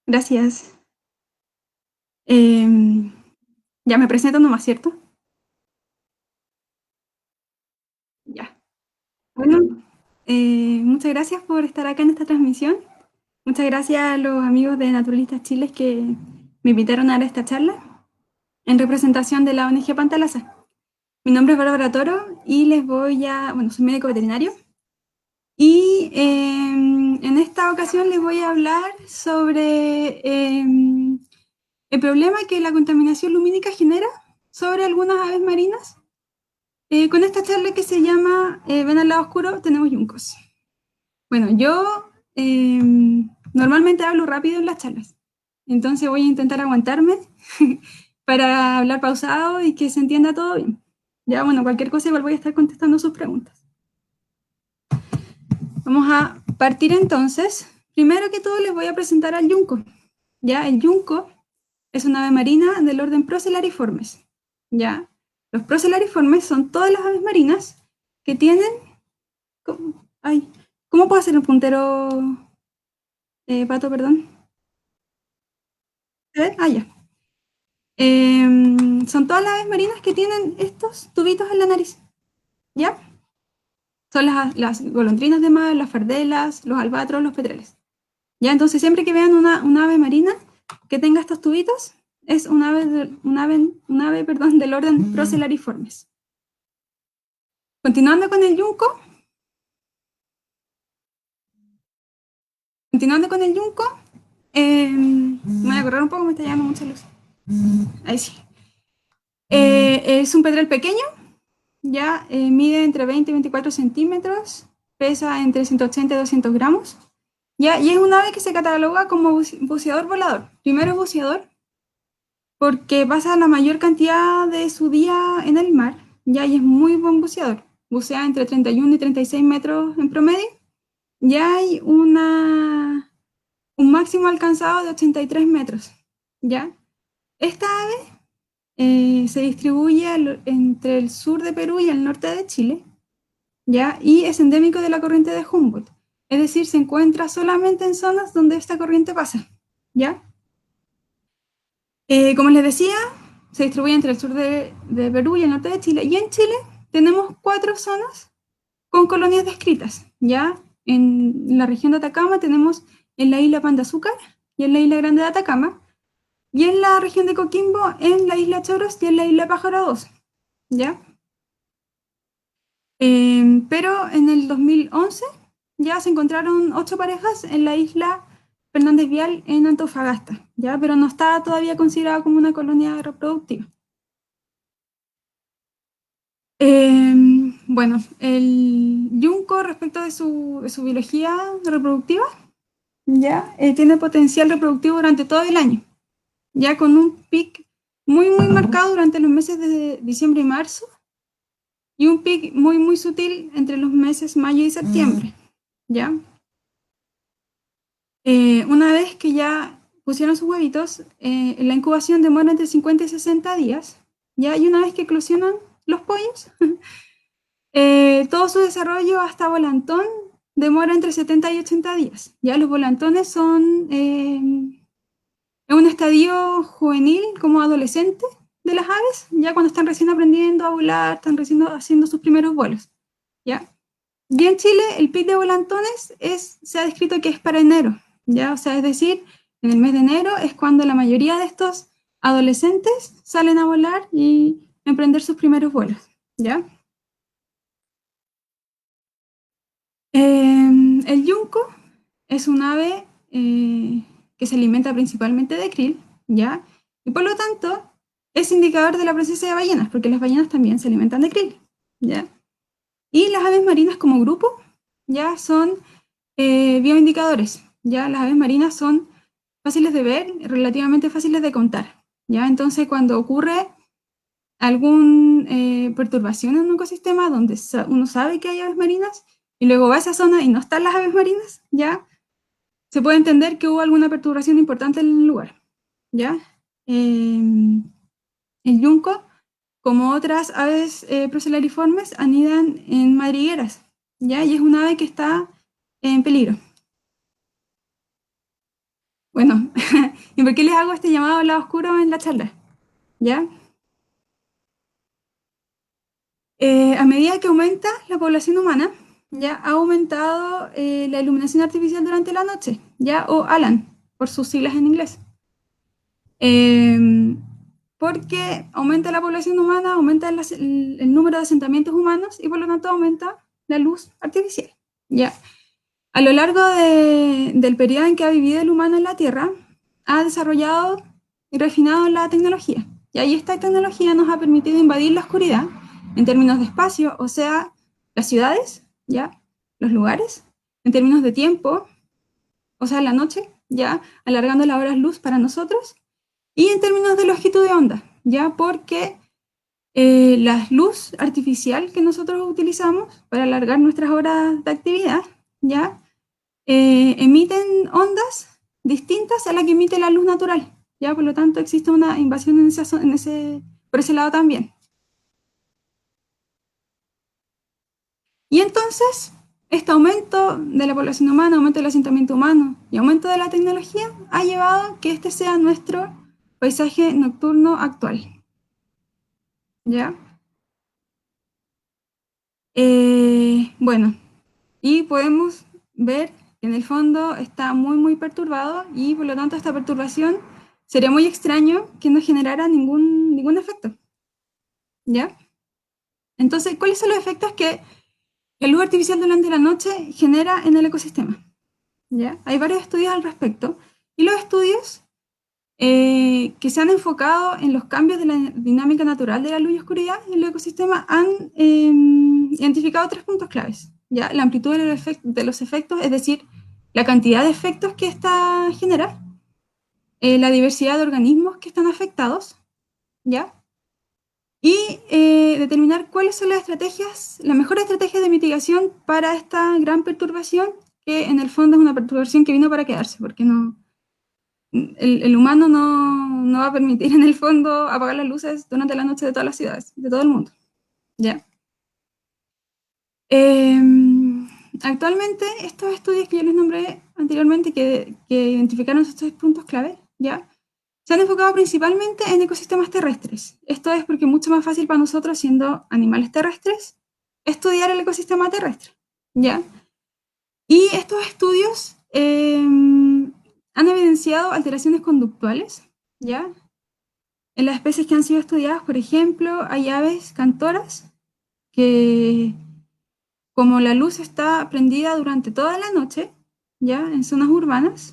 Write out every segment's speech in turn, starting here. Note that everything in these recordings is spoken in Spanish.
Gracias. Em, ya me presento nomás, ¿cierto? Ya. Bueno, muchas gracias por estar acá en esta transmisión. Muchas gracias a los amigos de Naturalistas Chiles que me invitaron a dar esta charla en representación de la ONG Pantalasa. Mi nombre es Bárbara Toro y bueno, soy médico veterinario y en esta ocasión les voy a hablar sobre el problema que la contaminación lumínica genera sobre algunas aves marinas. Con esta charla que se llama Ven al lado oscuro, tenemos yuncos. Bueno, yo eh, normalmente hablo rápido en las charlas, entonces voy a intentar aguantarme para hablar pausado y que se entienda todo bien. Ya, bueno, cualquier cosa igual voy a estar contestando sus preguntas. Vamos a partir entonces. Primero que todo les voy a presentar al yunco. Ya, el yunco es una ave marina del orden Procellariiformes. Ya, los Procellariiformes son todas las aves marinas que tienen. Ay, ¿cómo puedo hacer un puntero, Pato, perdón? ¿Se ve? Ah, ya. Son todas las aves marinas que tienen estos tubitos en la nariz, ¿ya? Son las golondrinas de mar, las fardelas, los albatros, los petreles. ¿Ya? Entonces, siempre que vean una ave marina que tenga estos tubitos, es perdón, del orden Procellariiformes. Continuando con el yunco, continuando con el yunco, me voy a correr un poco, me está llegando mucha luz. Ahí sí. Es un petrel pequeño, ya mide entre 20 y 24 centímetros, pesa entre 180 y 200 gramos, ya, y es un ave que se cataloga como buceador volador. Primero es buceador porque pasa la mayor cantidad de su día en el mar, ya, y es muy buen buceador. Bucea entre 31 y 36 metros en promedio, ya hay un máximo alcanzado de 83 metros, ya. Esta ave se distribuye entre el sur de Perú y el norte de Chile, ¿ya? Y es endémico de la corriente de Humboldt. Es decir, se encuentra solamente en zonas donde esta corriente pasa, ¿ya? Como les decía, se distribuye entre el sur de Perú y el norte de Chile. Y en Chile tenemos 4 zonas con colonias descritas, ¿ya? En la región de Atacama tenemos en la isla Pan de Azúcar y en la isla Grande de Atacama. Y en la región de Coquimbo, en la isla Choros y en la isla Pájaro 2, ¿ya? Pero en el 2011 ya se encontraron 8 parejas en la isla Fernández Vial en Antofagasta, ¿ya? Pero no está todavía considerada como una colonia reproductiva. Bueno, el yunco respecto de su biología reproductiva, ya tiene potencial reproductivo durante todo el año, ya con un pic muy marcado durante los meses de diciembre y marzo, y un pic muy sutil entre los meses mayo y septiembre, ¿ya? Una vez que ya pusieron sus huevitos, la incubación demora entre 50 y 60 días, ¿ya? Y una vez que eclosionan los pollos, todo su desarrollo hasta volantón demora entre 70 y 80 días. Ya los volantones son un estadio juvenil como adolescente de las aves, ya cuando están recién aprendiendo a volar, están recién haciendo sus primeros vuelos, ¿ya? Y en Chile el pic de volantones se ha descrito que es para enero, ¿ya? O sea, es decir, en el mes de enero es cuando la mayoría de estos adolescentes salen a volar y emprender sus primeros vuelos, ¿ya? El yunco es un ave que se alimenta principalmente de krill, ¿ya? Y por lo tanto es indicador de la presencia de ballenas, porque las ballenas también se alimentan de krill, ¿ya? Y las aves marinas como grupo ya son bioindicadores, ya las aves marinas son fáciles de ver, relativamente fáciles de contar, ¿ya? Entonces cuando ocurre alguna perturbación en un ecosistema donde uno sabe que hay aves marinas y luego va a esa zona y no están las aves marinas, ya se puede entender que hubo alguna perturbación importante en el lugar, ¿ya? Eh, el yunco, como otras aves procellariiformes, anidan en madrigueras, ¿ya? Y es una ave que está en peligro. Bueno, ¿y por qué les hago este llamado al lado oscuro en la charla? ¿Ya? A medida que aumenta la población humana, ya ha aumentado la iluminación artificial durante la noche, ya, o ALAN, por sus siglas en inglés. Eh, Porque aumenta la población humana, aumenta el número de asentamientos humanos y por lo tanto aumenta la luz artificial. Ya. A lo largo del periodo en que ha vivido el humano en la Tierra, ha desarrollado y refinado la tecnología. Y ahí esta tecnología nos ha permitido invadir la oscuridad en términos de espacio, o sea, las ciudades, ya, los lugares, en términos de tiempo, o sea, la noche, ya, alargando las horas luz para nosotros, y en términos de longitud de onda, ya, porque la luz artificial que nosotros utilizamos para alargar nuestras horas de actividad, ya, emiten ondas distintas a la que emite la luz natural, ¿ya? Por lo tanto, existe una invasión por ese lado también. Y entonces, este aumento de la población humana, aumento del asentamiento humano y aumento de la tecnología ha llevado a que este sea nuestro paisaje nocturno actual, ¿ya? Bueno, y podemos ver que en el fondo está muy, muy perturbado y por lo tanto esta perturbación sería muy extraño que no generara ningún efecto, ¿ya? Entonces, ¿cuáles son los efectos que la luz artificial durante la noche genera en el ecosistema? ¿Ya? Hay varios estudios al respecto y los estudios que se han enfocado en los cambios de la dinámica natural de la luz y oscuridad en el ecosistema han identificado tres puntos claves. ¿Ya? La amplitud de los efectos, es decir, la cantidad de efectos que esta genera, la diversidad de organismos que están afectados, ¿ya? Y determinar cuáles son las mejores estrategias de mitigación para esta gran perturbación, que en el fondo es una perturbación que vino para quedarse, porque el humano no va a permitir en el fondo apagar las luces durante la noche de todas las ciudades, de todo el mundo. ¿Ya? Eh, Actualmente, estos estudios que yo les nombré anteriormente, que identificaron estos tres puntos clave, ¿ya? Se han enfocado principalmente en ecosistemas terrestres. Esto es porque es mucho más fácil para nosotros, siendo animales terrestres, estudiar el ecosistema terrestre, ¿ya? Y estos estudios han evidenciado alteraciones conductuales, ¿ya? En las especies que han sido estudiadas, por ejemplo, hay aves cantoras que, como la luz está prendida durante toda la noche, ¿ya? En zonas urbanas,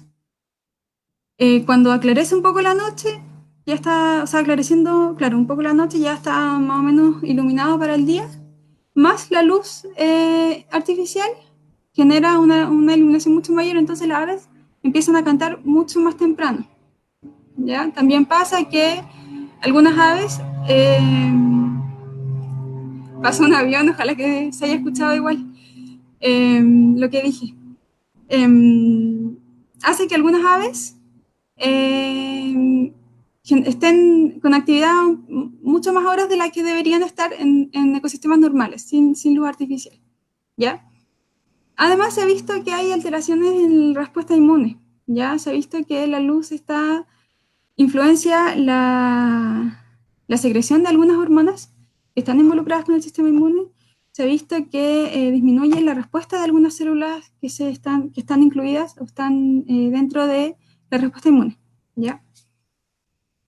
cuando aclarece un poco la noche, ya está, o sea, aclareciendo, claro, un poco la noche, ya está más o menos iluminado para el día, más la luz artificial genera una iluminación mucho mayor, entonces las aves empiezan a cantar mucho más temprano, ¿ya? También pasa que algunas aves, pasa un avión, ojalá que se haya escuchado igual lo que dije, hace que algunas aves estén con actividad mucho más horas de las que deberían estar en ecosistemas normales, sin luz artificial, ¿ya? Además, se ha visto que hay alteraciones en la respuesta inmune, ¿ya? Se ha visto que la luz influencia la secreción de algunas hormonas que están involucradas con el sistema inmune. Se ha visto que disminuye la respuesta de algunas células que están incluidas o están dentro de la respuesta inmune, ¿ya?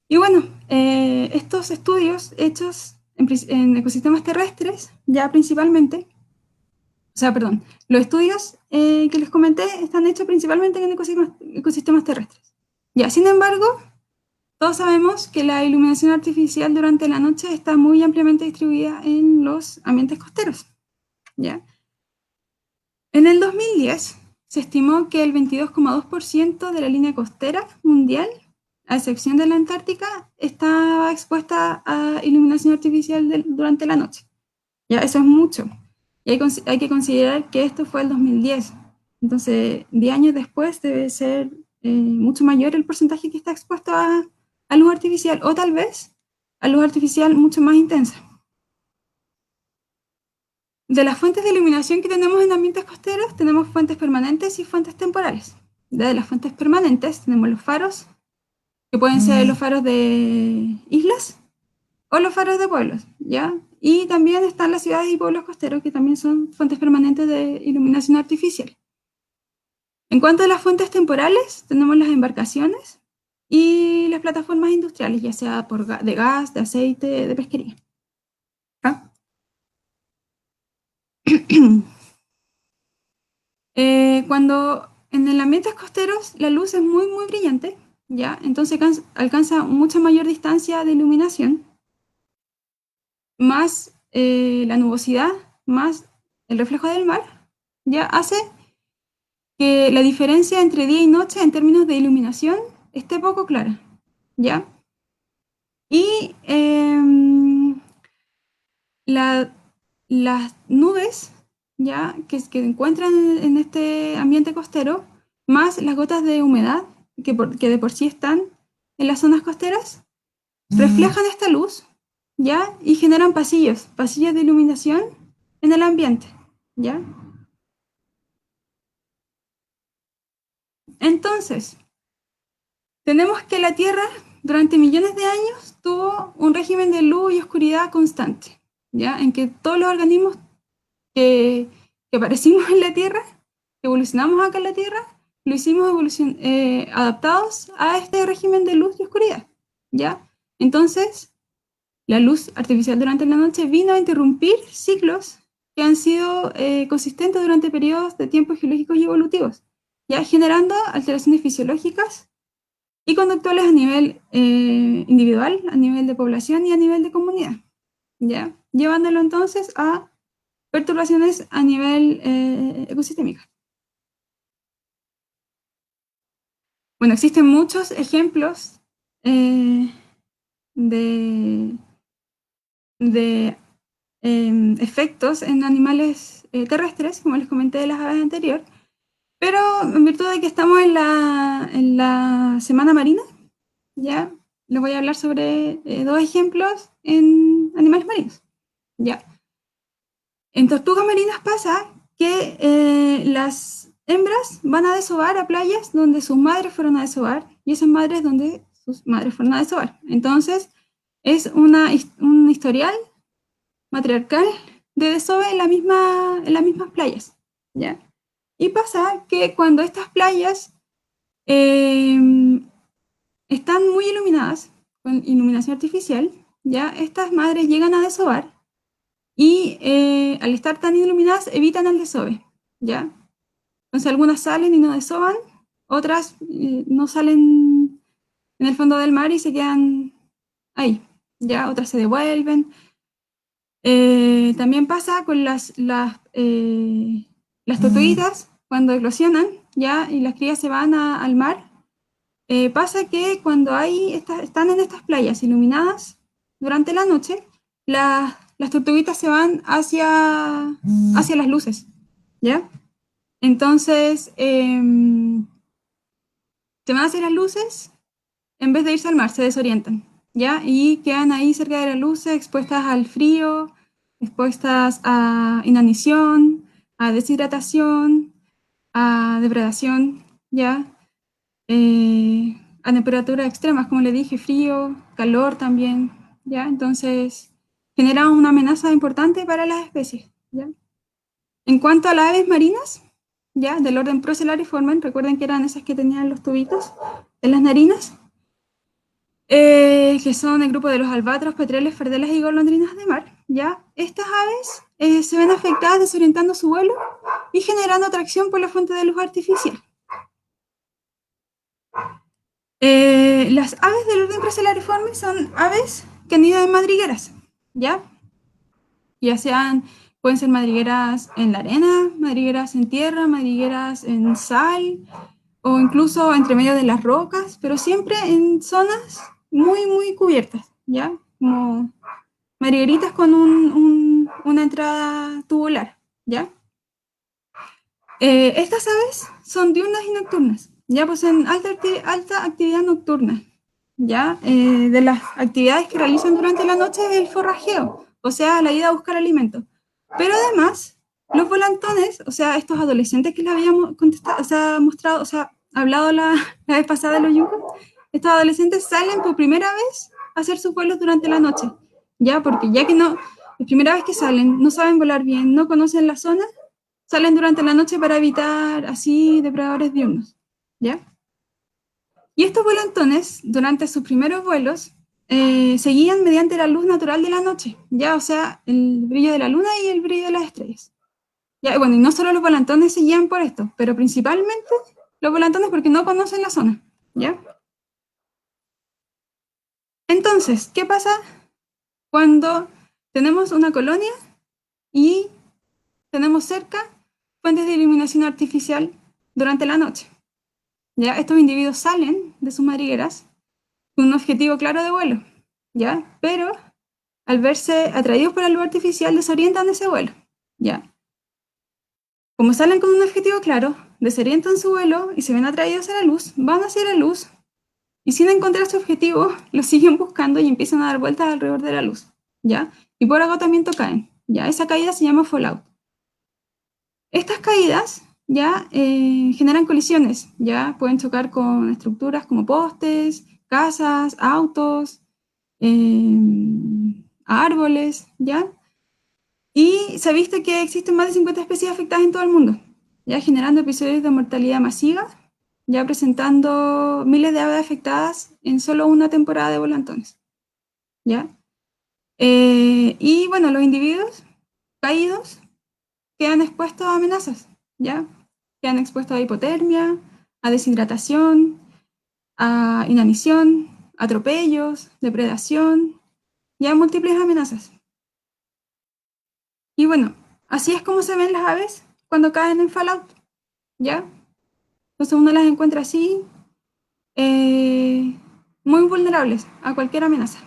Y bueno, estos estudios hechos en ecosistemas terrestres, ya principalmente, o sea, perdón, los estudios que les comenté están hechos principalmente en ecosistemas terrestres. Ya, sin embargo, todos sabemos que la iluminación artificial durante la noche está muy ampliamente distribuida en los ambientes costeros, ¿ya? En el 2010 se estimó que el 22,2% de la línea costera mundial, a excepción de la Antártica, estaba expuesta a iluminación artificial durante la noche. Ya, eso es mucho. Y hay que considerar que esto fue el 2010. Entonces, 10 años después debe ser mucho mayor el porcentaje que está expuesto a luz artificial, o tal vez a luz artificial mucho más intensa. De las fuentes de iluminación que tenemos en ambientes costeros, tenemos fuentes permanentes y fuentes temporales, De las fuentes permanentes tenemos los faros, que pueden ser los faros de islas o los faros de pueblos, ¿ya? Y también están las ciudades y pueblos costeros, que también son fuentes permanentes de iluminación artificial. En cuanto a las fuentes temporales, tenemos las embarcaciones y las plataformas industriales, ya sea de gas, de aceite, de pesquería. ¿Ah? Cuando en el ambiente costeros la luz es muy, muy brillante, ¿ya? Entonces alcanza mucha mayor distancia de iluminación, más la nubosidad, más el reflejo del mar, ya hace que la diferencia entre día y noche en términos de iluminación esté poco clara, ¿ya? Y la, las nubes, ¿ya? Que encuentran en este ambiente costero, más las gotas de humedad que de por sí están en las zonas costeras, reflejan esta luz, ¿ya? Y generan pasillos de iluminación en el ambiente, ¿ya? Entonces, tenemos que la Tierra durante millones de años tuvo un régimen de luz y oscuridad constante, ¿ya? En que todos los organismos que, que aparecimos en la Tierra, que evolucionamos acá en la Tierra, lo hicimos adaptados a este régimen de luz y oscuridad, ¿ya? Entonces, la luz artificial durante la noche vino a interrumpir ciclos que han sido consistentes durante periodos de tiempo geológicos y evolutivos, ya generando alteraciones fisiológicas y conductuales a nivel individual, a nivel de población y a nivel de comunidad, ¿ya? Llevándolo entonces a perturbaciones a nivel ecosistémico. Bueno, existen muchos ejemplos eh, de, de efectos en animales terrestres, como les comenté de las aves anterior, pero en virtud de que estamos en la semana marina, ya les voy a hablar sobre dos ejemplos en animales marinos. Ya. En tortugas marinas pasa que las hembras van a desovar a playas donde sus madres fueron a desovar y esas madres donde sus madres fueron a desovar. Entonces, es un historial matriarcal de desove en las mismas playas, ¿ya? Y pasa que cuando estas playas eh, están muy iluminadas, con iluminación artificial, ¿ya? Estas madres llegan a desovar y al estar tan iluminadas evitan el desove, ¿ya? Entonces algunas salen y no desovan, otras no salen en el fondo del mar y se quedan ahí, ¿ya? Otras se devuelven. También pasa con las tortuguitas cuando eclosionan, ¿ya? Y las crías se van al mar. Pasa que cuando están en estas playas iluminadas durante la noche, las tortuguitas se van hacia las luces, ¿ya? Entonces, se van hacia las luces en vez de irse al mar, se desorientan, ¿ya? Y quedan ahí cerca de las luces, expuestas al frío, expuestas a inanición, a deshidratación, a depredación, ¿ya? A temperaturas extremas, como le dije, frío, calor también, ¿ya? Entonces, genera una amenaza importante para las especies, ¿ya? En cuanto a las aves marinas, ¿ya? Del orden Procellariiformes, recuerden que eran esas que tenían los tubitos en las narinas, que son el grupo de los albatros, petreles, fardelas y golondrinas de mar, ¿ya? Estas aves se ven afectadas desorientando su vuelo y generando atracción por la fuente de luz artificial. Las aves del orden Procellariiformes son aves que anidan en madrigueras, ¿ya? Ya sean, pueden ser madrigueras en la arena, madrigueras en tierra, madrigueras en sal, o incluso entre medio de las rocas, pero siempre en zonas muy, muy cubiertas, ¿ya? Como madrigueritas con una entrada tubular, ¿ya? Estas aves son diurnas y nocturnas, ya poseen alta actividad nocturna, ya de las actividades que realizan durante la noche es el forrajeo, o sea, la ida a buscar alimento. Pero además, los volantones, o sea, estos adolescentes que les habíamos mostrado, o sea, hablado la vez pasada de los yuncos, estos adolescentes salen por primera vez a hacer sus vuelos durante la noche, ¿ya? Porque ya que no, la primera vez que salen, no saben volar bien, no conocen la zona, salen durante la noche para evitar así depredadores diurnos, ¿ya? Y estos volantones, durante sus primeros vuelos, se guían mediante la luz natural de la noche, ¿ya? O sea, el brillo de la luna y el brillo de las estrellas. Ya, bueno, y no solo los volantones se guían por esto, pero principalmente los volantones porque no conocen la zona, ¿ya? Entonces, ¿qué pasa cuando tenemos una colonia y tenemos cerca fuentes de iluminación artificial durante la noche? ¿Ya? Estos individuos salen de sus madrigueras con un objetivo claro de vuelo, ¿ya? Pero al verse atraídos por la luz artificial desorientan ese vuelo, ¿ya? Como salen con un objetivo claro, desorientan su vuelo y se ven atraídos a la luz, van hacia la luz y sin encontrar su objetivo, lo siguen buscando y empiezan a dar vueltas alrededor de la luz, ¿ya? Y por agotamiento caen, ¿ya? Esa caída se llama fallout. Estas caídas ya generan colisiones, ya pueden chocar con estructuras como postes, casas, autos, árboles, ¿ya? Y se ha visto que existen más de 50 especies afectadas en todo el mundo, ya generando episodios de mortalidad masiva, ya presentando miles de aves afectadas en solo una temporada de volantones, ¿ya? Y bueno, los individuos caídos quedan expuestos a amenazas, ¿ya? Quedan expuestos a hipotermia, a deshidratación, a inanición, atropellos, depredación, y a múltiples amenazas. Y bueno, así es como se ven las aves cuando caen en fallout, ¿ya? Entonces uno las encuentra así, muy vulnerables a cualquier amenaza.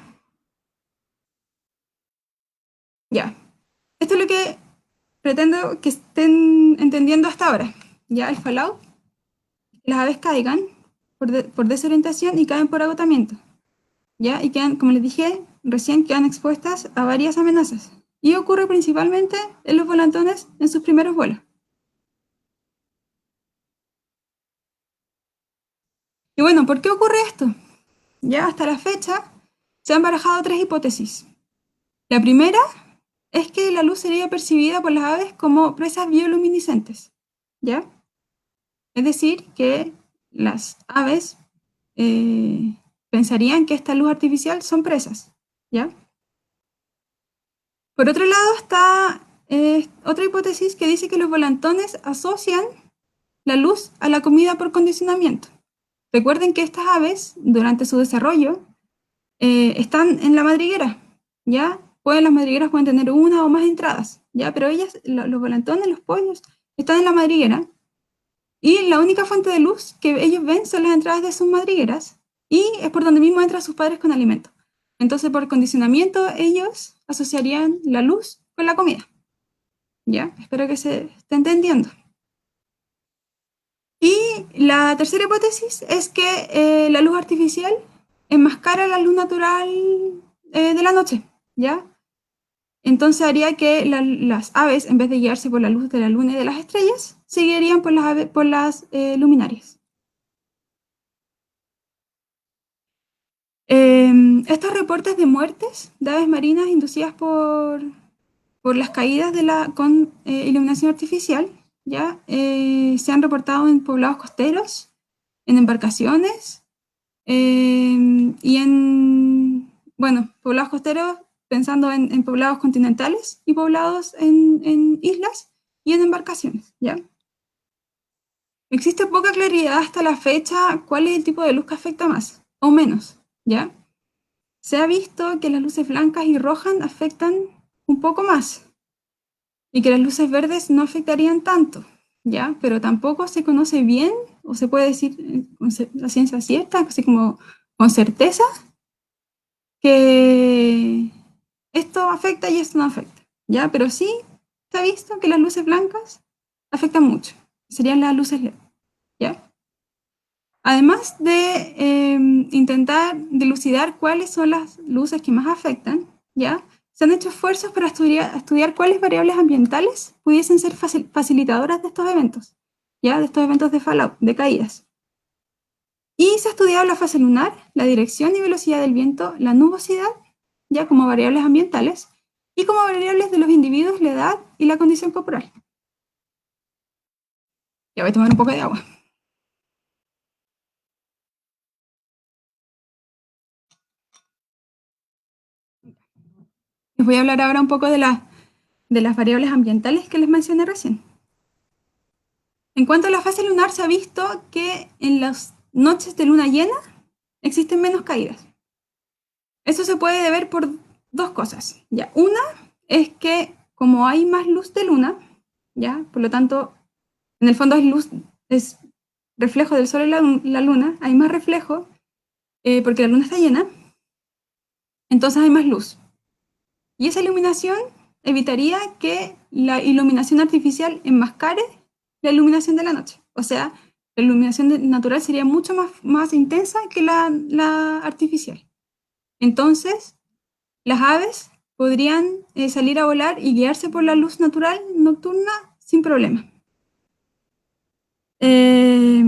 Ya, esto es lo que pretendo que estén entendiendo hasta ahora. Ya, el fallout, las aves caigan por desorientación y caen por agotamiento. Ya, y quedan, como les dije, recién quedan expuestas a varias amenazas. Y ocurre principalmente en los volantones en sus primeros vuelos. Y bueno, ¿por qué ocurre esto? Ya hasta la fecha se han barajado tres hipótesis. La primera es que la luz sería percibida por las aves como presas bioluminiscentes, ¿ya? Es decir, que las aves eh, pensarían que esta luz artificial son presas, ¿ya? Por otro lado está otra hipótesis que dice que los volantones asocian la luz a la comida por condicionamiento. Recuerden que estas aves, durante su desarrollo, están en la madriguera, ¿ya? Las madrigueras pueden tener una o más entradas, ¿ya? Pero ellas, los volantones, los pollos, están en la madriguera y la única fuente de luz que ellos ven son las entradas de sus madrigueras y es por donde mismo entran sus padres con alimento. Entonces, por condicionamiento, ellos asociarían la luz con la comida, ¿ya? Espero que se esté entendiendo. Y la tercera hipótesis es que la luz artificial enmascara la luz natural de la noche, ¿ya? Entonces haría que las aves, en vez de guiarse por la luz de la luna y de las estrellas, se guiarían por las luminarias. Estos reportes de muertes de aves marinas inducidas por las caídas con iluminación artificial, ¿ya? Se han reportado en poblados costeros, en embarcaciones y bueno, poblados costeros pensando en poblados continentales y poblados en islas y en embarcaciones, ¿ya? Existe poca claridad hasta la fecha cuál es el tipo de luz que afecta más o menos, ¿ya? Se ha visto que las luces blancas y rojas afectan un poco más y que las luces verdes no afectarían tanto, ¿ya? Pero tampoco se conoce bien o se puede decir con la ciencia cierta, así como con certeza, que esto afecta y esto no afecta, ¿ya? Pero sí se ha visto que las luces blancas afectan mucho, serían las luces LED, ¿ya? Además de intentar dilucidar cuáles son las luces que más afectan, ¿ya? Se han hecho esfuerzos para estudiar cuáles variables ambientales pudiesen ser facilitadoras de estos eventos, ¿ya? De estos eventos de fallout, de caídas. Y se ha estudiado la fase lunar, la dirección y velocidad del viento, la nubosidad, ya como variables ambientales, y como variables de los individuos, la edad y la condición corporal. Ya voy a tomar un poco de agua. Les voy a hablar ahora un poco de las variables ambientales que les mencioné recién. En cuanto a la fase lunar, se ha visto que en las noches de luna llena existen menos caídas. Eso se puede deber por dos cosas. ¿Ya? Una es que como hay más luz de luna, ¿ya? Por lo tanto, en el fondo es luz, es reflejo del sol y la luna, hay más reflejo porque la luna está llena, entonces hay más luz. Y esa iluminación evitaría que la iluminación artificial enmascare la iluminación de la noche. O sea, la iluminación natural sería mucho más intensa que la artificial. Entonces, las aves podrían salir a volar y guiarse por la luz natural nocturna sin problema. Eh,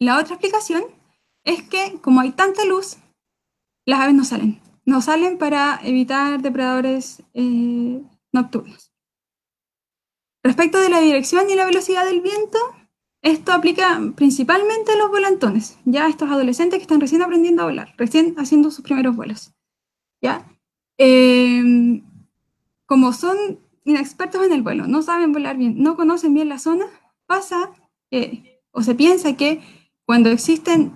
la otra explicación es que como hay tanta luz, las aves no salen. No salen para evitar depredadores nocturnos. Respecto de la dirección y la velocidad del viento, esto aplica principalmente a los volantones, ya estos adolescentes que están recién aprendiendo a volar, recién haciendo sus primeros vuelos. ¿Ya? Como son inexpertos en el vuelo, no saben volar bien, no conocen bien la zona, pasa o se piensa que cuando existen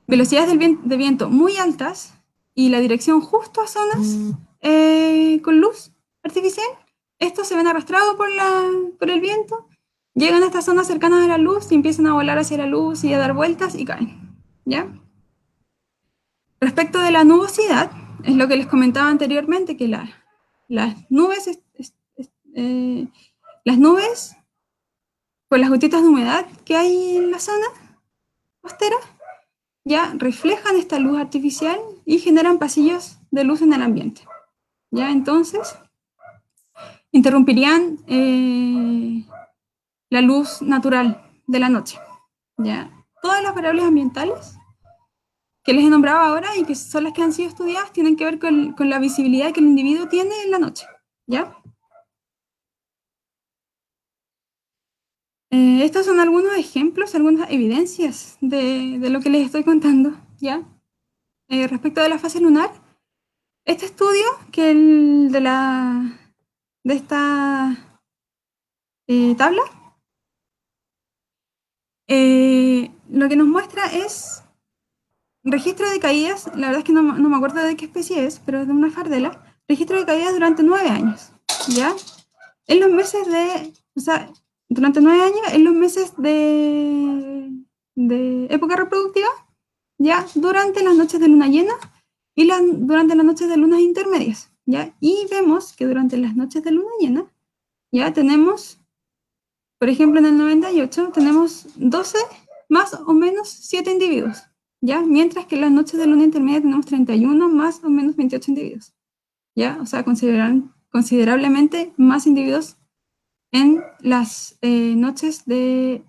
velocidades de viento muy altas y la dirección justo a zonas con luz artificial, estos se ven arrastrados por el viento, llegan a estas zonas cercanas a la luz y empiezan a volar hacia la luz y a dar vueltas y caen. ¿Ya? Respecto de la nubosidad, es lo que les comentaba anteriormente, que las nubes, eh, las nubes, con las gotitas de humedad que hay en la zona costera, ya reflejan esta luz artificial y generan pasillos de luz en el ambiente. ¿Ya? Entonces, interrumpirían la luz natural de la noche. ¿Ya? Todas las variables ambientales que les he nombrado ahora y que son las que han sido estudiadas tienen que ver con la visibilidad que el individuo tiene en la noche. ¿Ya? Estos son algunos ejemplos, algunas evidencias de lo que les estoy contando. ¿Ya? Respecto de la fase lunar, este estudio, que el de esta tabla, lo que nos muestra es registro de caídas, la verdad es que no me acuerdo de qué especie es, pero es de una fardela, registro de caídas durante 9 años, ¿ya? En los meses o sea, durante 9 años, en los meses de época reproductiva, ¿ya? Durante las noches de luna llena y durante las noches de lunas intermedias, ¿ya? Y vemos que durante las noches de luna llena, ya tenemos, por ejemplo, en el 98 tenemos 12 más o menos 7 individuos, ¿ya? Mientras que en las noches de luna intermedia tenemos 31 más o menos 28 individuos, ¿ya? O sea, considerablemente más individuos en las noches de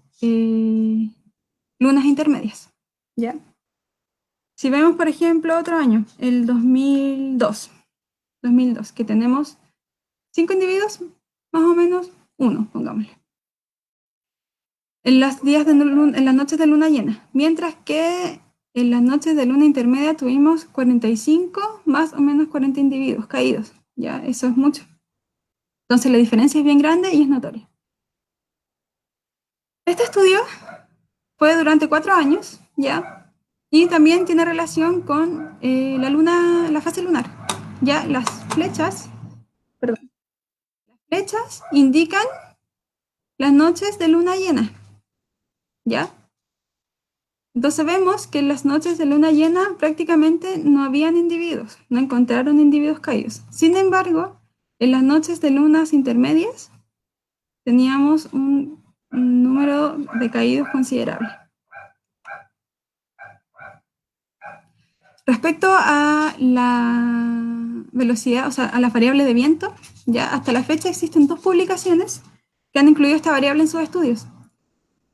lunas intermedias, ¿ya? Si vemos, por ejemplo, otro año, el 2002, que tenemos 5 individuos, más o menos uno, pongámosle, en en las noches de luna llena, mientras que en las noches de luna intermedia tuvimos 45 más o menos 40 individuos caídos, ya, eso es mucho. Entonces la diferencia es bien grande y es notoria. Este estudio fue durante 4 años, ya, y también tiene relación con la fase lunar, ya, perdón, las flechas indican las noches de luna llena, ya. Entonces vemos que en las noches de luna llena prácticamente no habían individuos, no encontraron individuos caídos. Sin embargo, en las noches de lunas intermedias teníamos un número de caídos considerable. Respecto a la velocidad, o sea, a las variables de viento, ya hasta la fecha existen 2 publicaciones que han incluido esta variable en sus estudios.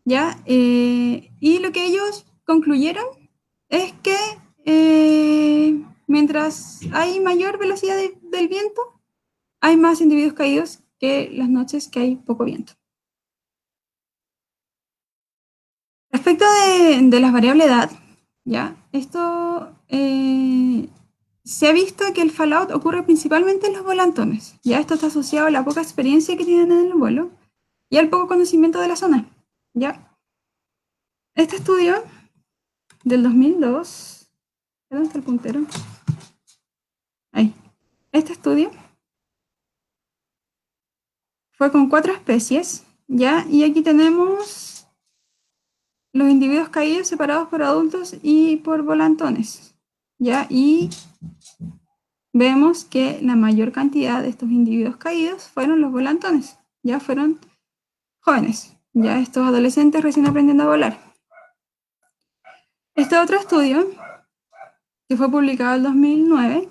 ¿ya? Y lo que ellos concluyeron es que mientras hay mayor velocidad del viento, hay más individuos caídos que las noches que hay poco viento. Respecto de las variables de edad, ¿ya? Esto se ha visto que el fallout ocurre principalmente en los volantones. Ya esto está asociado a la poca experiencia que tienen en el vuelo y al poco conocimiento de la zona. ¿Ya? Este estudio del 2002, ¿dónde está el puntero? Ahí. Este estudio fue con 4 especies, ¿ya? Y aquí tenemos los individuos caídos separados por adultos y por volantones, ¿ya? Y vemos que la mayor cantidad de estos individuos caídos fueron los volantones, ya fueron jóvenes, ya estos adolescentes recién aprendiendo a volar. Este otro estudio, que fue publicado en 2009,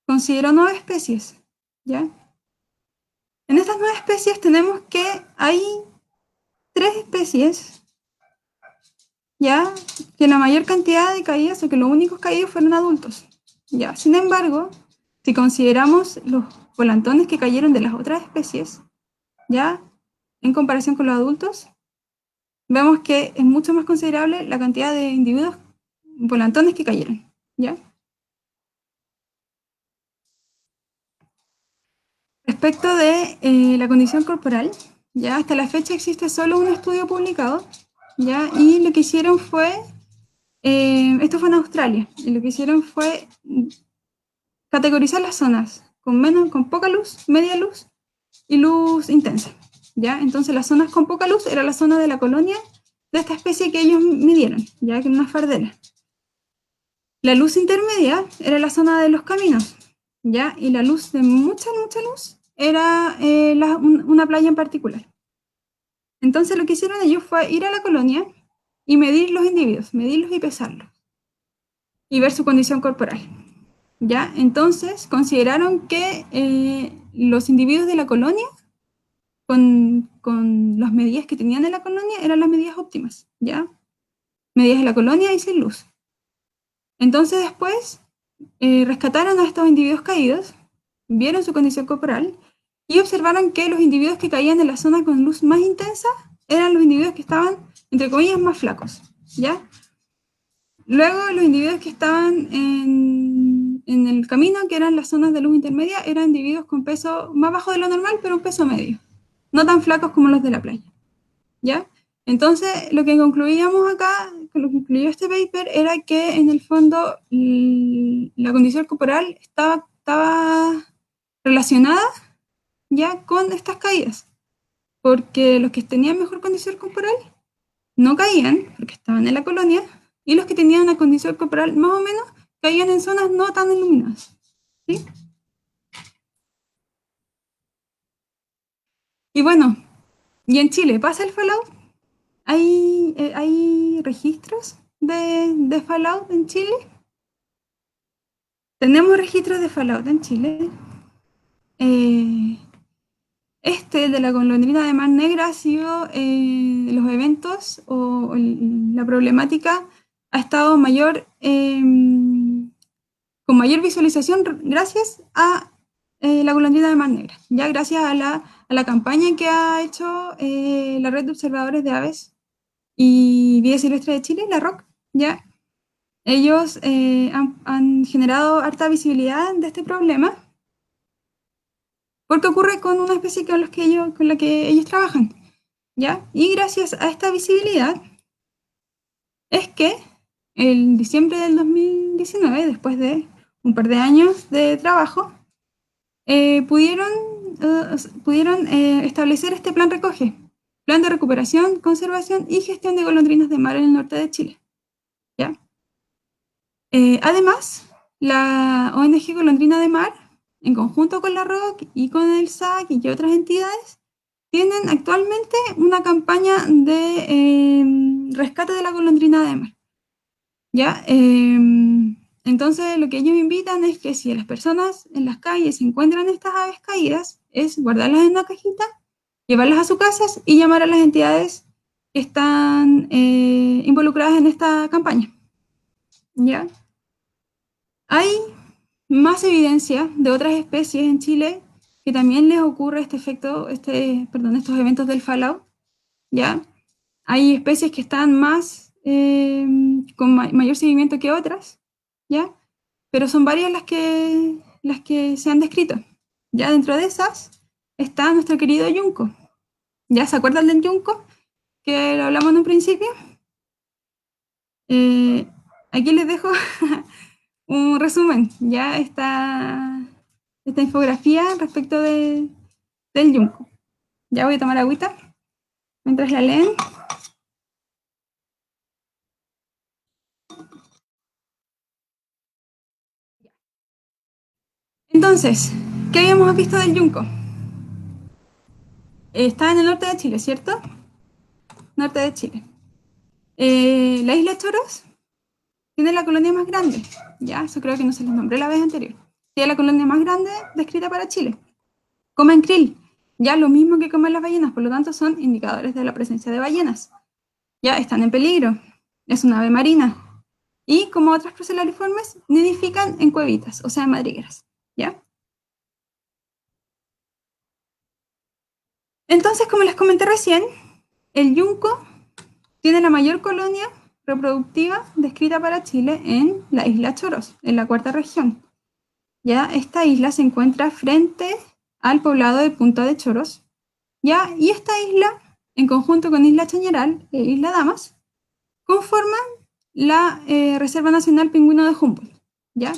consideró 9 especies, ¿ya? En estas 9 especies tenemos que hay 3 especies, ¿ya? Que la mayor cantidad de caídas, o que los únicos caídos fueron adultos, ¿ya? Sin embargo, si consideramos los volantones que cayeron de las otras especies, ¿ya? En comparación con los adultos, vemos que es mucho más considerable la cantidad de individuos volantones que cayeron, ¿ya? Respecto de la condición corporal, ya hasta la fecha existe solo un estudio publicado, ¿ya? Y lo que hicieron fue, esto fue en Australia, y lo que hicieron fue categorizar las zonas con poca luz, media luz y luz intensa, ¿ya? Entonces las zonas con poca luz era la zona de la colonia de esta especie que ellos midieron, ya que en una fardela. La luz intermedia era la zona de los caminos, ¿ya? Y la luz de mucha, mucha luz era una playa en particular. Entonces lo que hicieron ellos fue ir a la colonia y medir los individuos, medirlos y pesarlos, y ver su condición corporal, ¿ya? Entonces consideraron que los individuos de la colonia, con las medidas que tenían en la colonia, eran las medidas óptimas, ¿ya? Medidas de la colonia y sin luz. Entonces después rescataron a estos individuos caídos, vieron su condición corporal y observaron que los individuos que caían en la zona con luz más intensa eran los individuos que estaban, entre comillas, más flacos, ¿ya? Luego los individuos que estaban en el camino, que eran las zonas de luz intermedia, eran individuos con peso más bajo de lo normal, pero un peso medio, no tan flacos como los de la playa, ¿ya? Entonces, lo que concluíamos acá, lo que concluyó este paper, era que en el fondo la condición corporal estaba relacionada ya con estas caídas, porque los que tenían mejor condición corporal no caían, porque estaban en la colonia, y los que tenían una condición corporal más o menos caían en zonas no tan iluminadas, ¿sí? Y bueno, ¿y en Chile pasa el fallout? ¿Hay registros de fallout en Chile? Tenemos registros de fallout en Chile. Este de la golondrina de Mar Negra ha sido los eventos o la problemática ha estado con mayor visualización gracias a la golondrina de Mar Negra, ya gracias a la campaña que ha hecho la Red de Observadores de Aves y Vida Silvestre de Chile, la ROC, ya ellos han generado harta visibilidad de este problema porque ocurre con una especie con la que ellos trabajan, ¿ya? Y gracias a esta visibilidad es que en diciembre del 2019, después de un par de años de trabajo, pudieron establecer este plan recoge, plan de recuperación, conservación y gestión de golondrinas de mar en el norte de Chile, ¿ya? Además, la ONG Golondrina de Mar, en conjunto con la ROC y con el SAC y otras entidades, tienen actualmente una campaña de rescate de la golondrina de mar, ¿ya? Entonces, lo que ellos invitan es que si las personas en las calles encuentran estas aves caídas, es guardarlas en una cajita, llevarlas a sus casas y llamar a las entidades que están involucradas en esta campaña. ¿Ya? Hay más evidencia de otras especies en Chile que también les ocurre este efecto, estos eventos del fallout, ¿ya? Hay especies que están más, con mayor seguimiento que otras, ¿ya? Pero son varias las que se han descrito. Ya dentro de esas está nuestro querido yunco. ¿Ya se acuerdan del yunco? Que lo hablamos en un principio. Eh, Aquí les dejo un resumen, ya esta infografía respecto del yunco. Ya voy a tomar agüita mientras la leen. Entonces, ¿qué habíamos visto del yunco? Está en el norte de Chile, ¿cierto? Norte de Chile. La isla Choros tiene la colonia más grande. Ya, eso creo que no se los nombré la vez anterior. Tiene la colonia más grande descrita para Chile. Comen krill, ya lo mismo que comen las ballenas, por lo tanto son indicadores de la presencia de ballenas. Ya están en peligro. Es una ave marina. Y como otras procelariformes, nidifican en cuevitas, o sea, en madrigueras. ¿Ya? Entonces, como les comenté recién, el yunco tiene la mayor colonia reproductiva descrita para Chile en la isla Choros, en la cuarta región. Ya esta isla se encuentra frente al poblado de Punta de Choros, ya, y esta isla, en conjunto con Isla Chañaral e Isla Damas, conforman la Reserva Nacional Pingüino de Humboldt, ¿ya?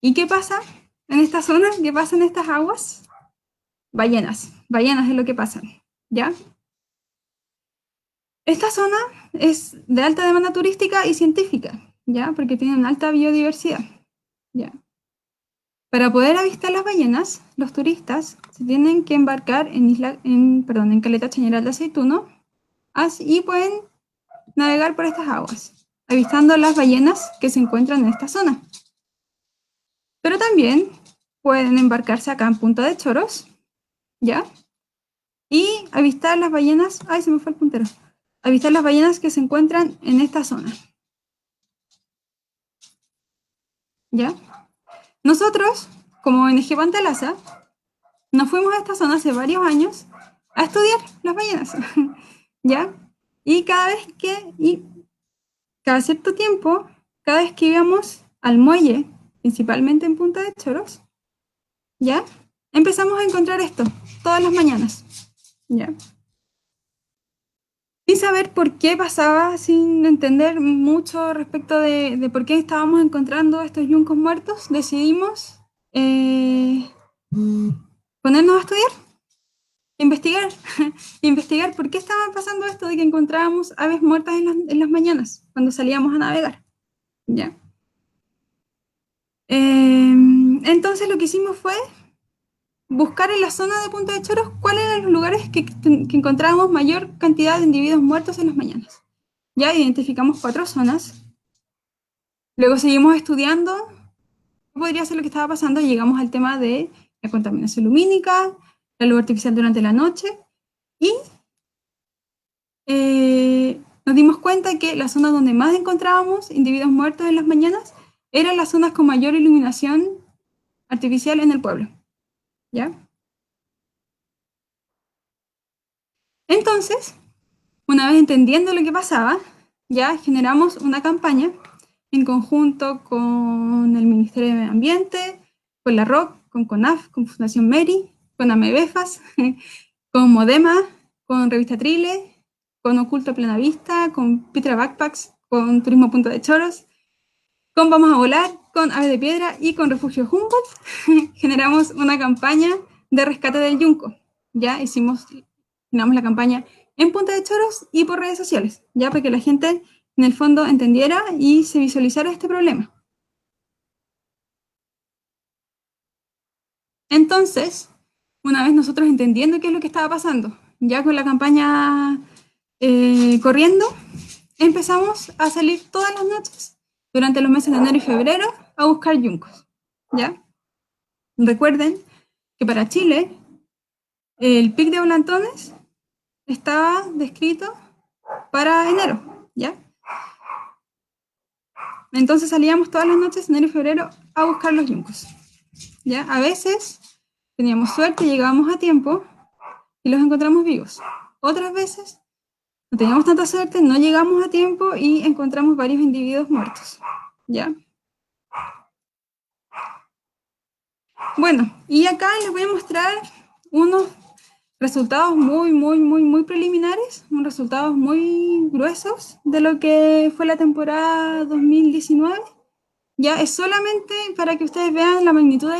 ¿Y qué pasa en esta zona? ¿Qué pasa en estas aguas? Ballenas, ballenas es lo que pasa, ¿ya? Esta zona es de alta demanda turística y científica, ¿ya? Porque tienen alta biodiversidad, ¿ya? Para poder avistar las ballenas, los turistas se tienen que embarcar en Caleta Chañaral de Aceituno y pueden navegar por estas aguas, avistando las ballenas que se encuentran en esta zona. Pero también pueden embarcarse acá en Punta de Choros, ¿ya? Y avistar las ballenas, ay, se me fue el puntero, avistar las ballenas que se encuentran en esta zona, ¿ya? Nosotros, como ONG Pantalasa, nos fuimos a esta zona hace varios años a estudiar las ballenas, ¿ya? Y cada cierto tiempo, cada vez que íbamos al muelle, principalmente en Punta de Choros, ¿ya? Empezamos a encontrar esto todas las mañanas, ¿ya? Sin saber por qué pasaba, sin entender mucho respecto de por qué estábamos encontrando estos yuncos muertos, decidimos ponernos a estudiar, investigar, investigar por qué estaba pasando esto de que encontrábamos aves muertas en las mañanas cuando salíamos a navegar. ¿Ya? Entonces lo que hicimos fue buscar en la zona de Punta de Choros cuáles eran los lugares que encontrábamos mayor cantidad de individuos muertos en las mañanas. Ya identificamos 4 zonas. Luego seguimos estudiando qué podría ser lo que estaba pasando y llegamos al tema de la contaminación lumínica, la luz artificial durante la noche y nos dimos cuenta que la zona donde más encontrábamos individuos muertos en las mañanas eran las zonas con mayor iluminación artificial en el pueblo. ¿Ya? Entonces, una vez entendiendo lo que pasaba, ya generamos una campaña en conjunto con el Ministerio de Medio Ambiente, con la ROC, con CONAF, con Fundación Meri, con AMEBEFAS, con Modema, con Revista Trile, con Oculto Plena Vista, con Pitra Backpacks, con Turismo Punta de Choros, con Vamos a Volar, con Ave de Piedra y con Refugio Humboldt, generamos una campaña de rescate del yunco. Ya generamos la campaña en Punta de Choros y por redes sociales, ya para que la gente en el fondo entendiera y se visualizara este problema. Entonces, una vez nosotros entendiendo qué es lo que estaba pasando, ya con la campaña corriendo, empezamos a salir todas las noches durante los meses de enero y febrero a buscar yuncos, ¿ya? Recuerden que para Chile el pic de volantones estaba descrito para enero, ¿ya? Entonces salíamos todas las noches, enero y febrero, a buscar los yuncos, ¿ya? A veces teníamos suerte, llegábamos a tiempo y los encontramos vivos. Otras veces no teníamos tanta suerte, no llegamos a tiempo y encontramos varios individuos muertos, ¿ya? Bueno, y acá les voy a mostrar unos resultados muy preliminares, unos resultados muy gruesos de lo que fue la temporada 2019. Ya es solamente para que ustedes vean la magnitud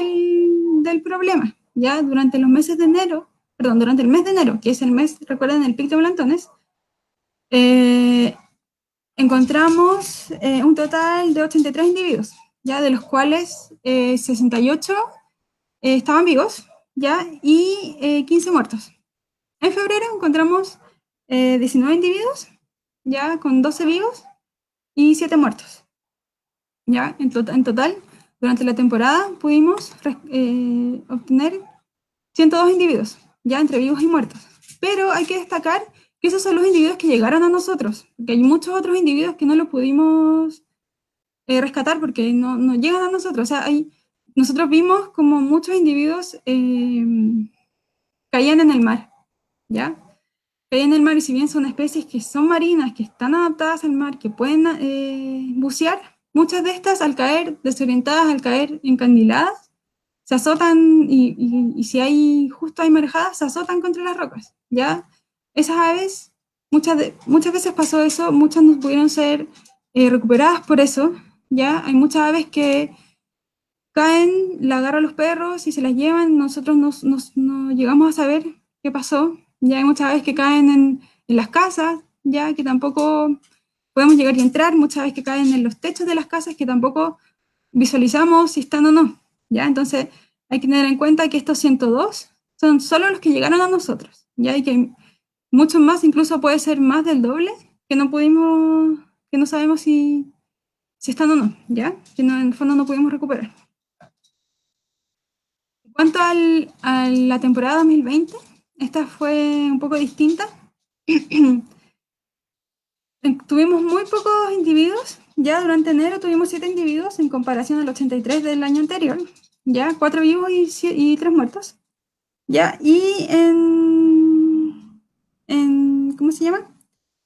del problema. Ya durante los meses de enero, perdón, durante el mes de enero, que es el mes, recuerden, el pic de plantones, encontramos un total de 83 individuos, ya de los cuales 68 estaban vivos, ya, y 15 muertos. En febrero encontramos 19 individuos, ya, con 12 vivos y 7 muertos. Ya, en total, durante la temporada pudimos obtener 102 individuos, ya entre vivos y muertos. Pero hay que destacar que esos son los individuos que llegaron a nosotros, porque hay muchos otros individuos que no los pudimos rescatar porque no llegan a nosotros. O sea, nosotros vimos como muchos individuos caían en el mar, ¿ya? Caían en el mar y si bien son especies que son marinas, que están adaptadas al mar, que pueden bucear, muchas de estas al caer desorientadas, al caer encandiladas, se azotan y si justo hay marejadas, se azotan contra las rocas, ¿ya? Esas aves, muchas veces pasó eso, muchas no pudieron ser recuperadas por eso, ¿ya? Hay muchas aves que caen, la agarran los perros y se las llevan, nosotros no llegamos a saber qué pasó, ya hay muchas aves que caen en las casas, ya que tampoco podemos llegar y entrar, muchas veces que caen en los techos de las casas que tampoco visualizamos si están o no, ya, entonces hay que tener en cuenta que estos 102 son solo los que llegaron a nosotros, ya, y que hay muchos más, incluso puede ser más del doble, que no pudimos, que no sabemos si están o no, ya, que en el fondo no pudimos recuperar. En cuanto a la temporada 2020, esta fue un poco distinta. Tuvimos muy pocos individuos, ya durante enero tuvimos 7 individuos en comparación al 83 del año anterior, ya 4 vivos y 3 muertos, ya, y ¿cómo se llama?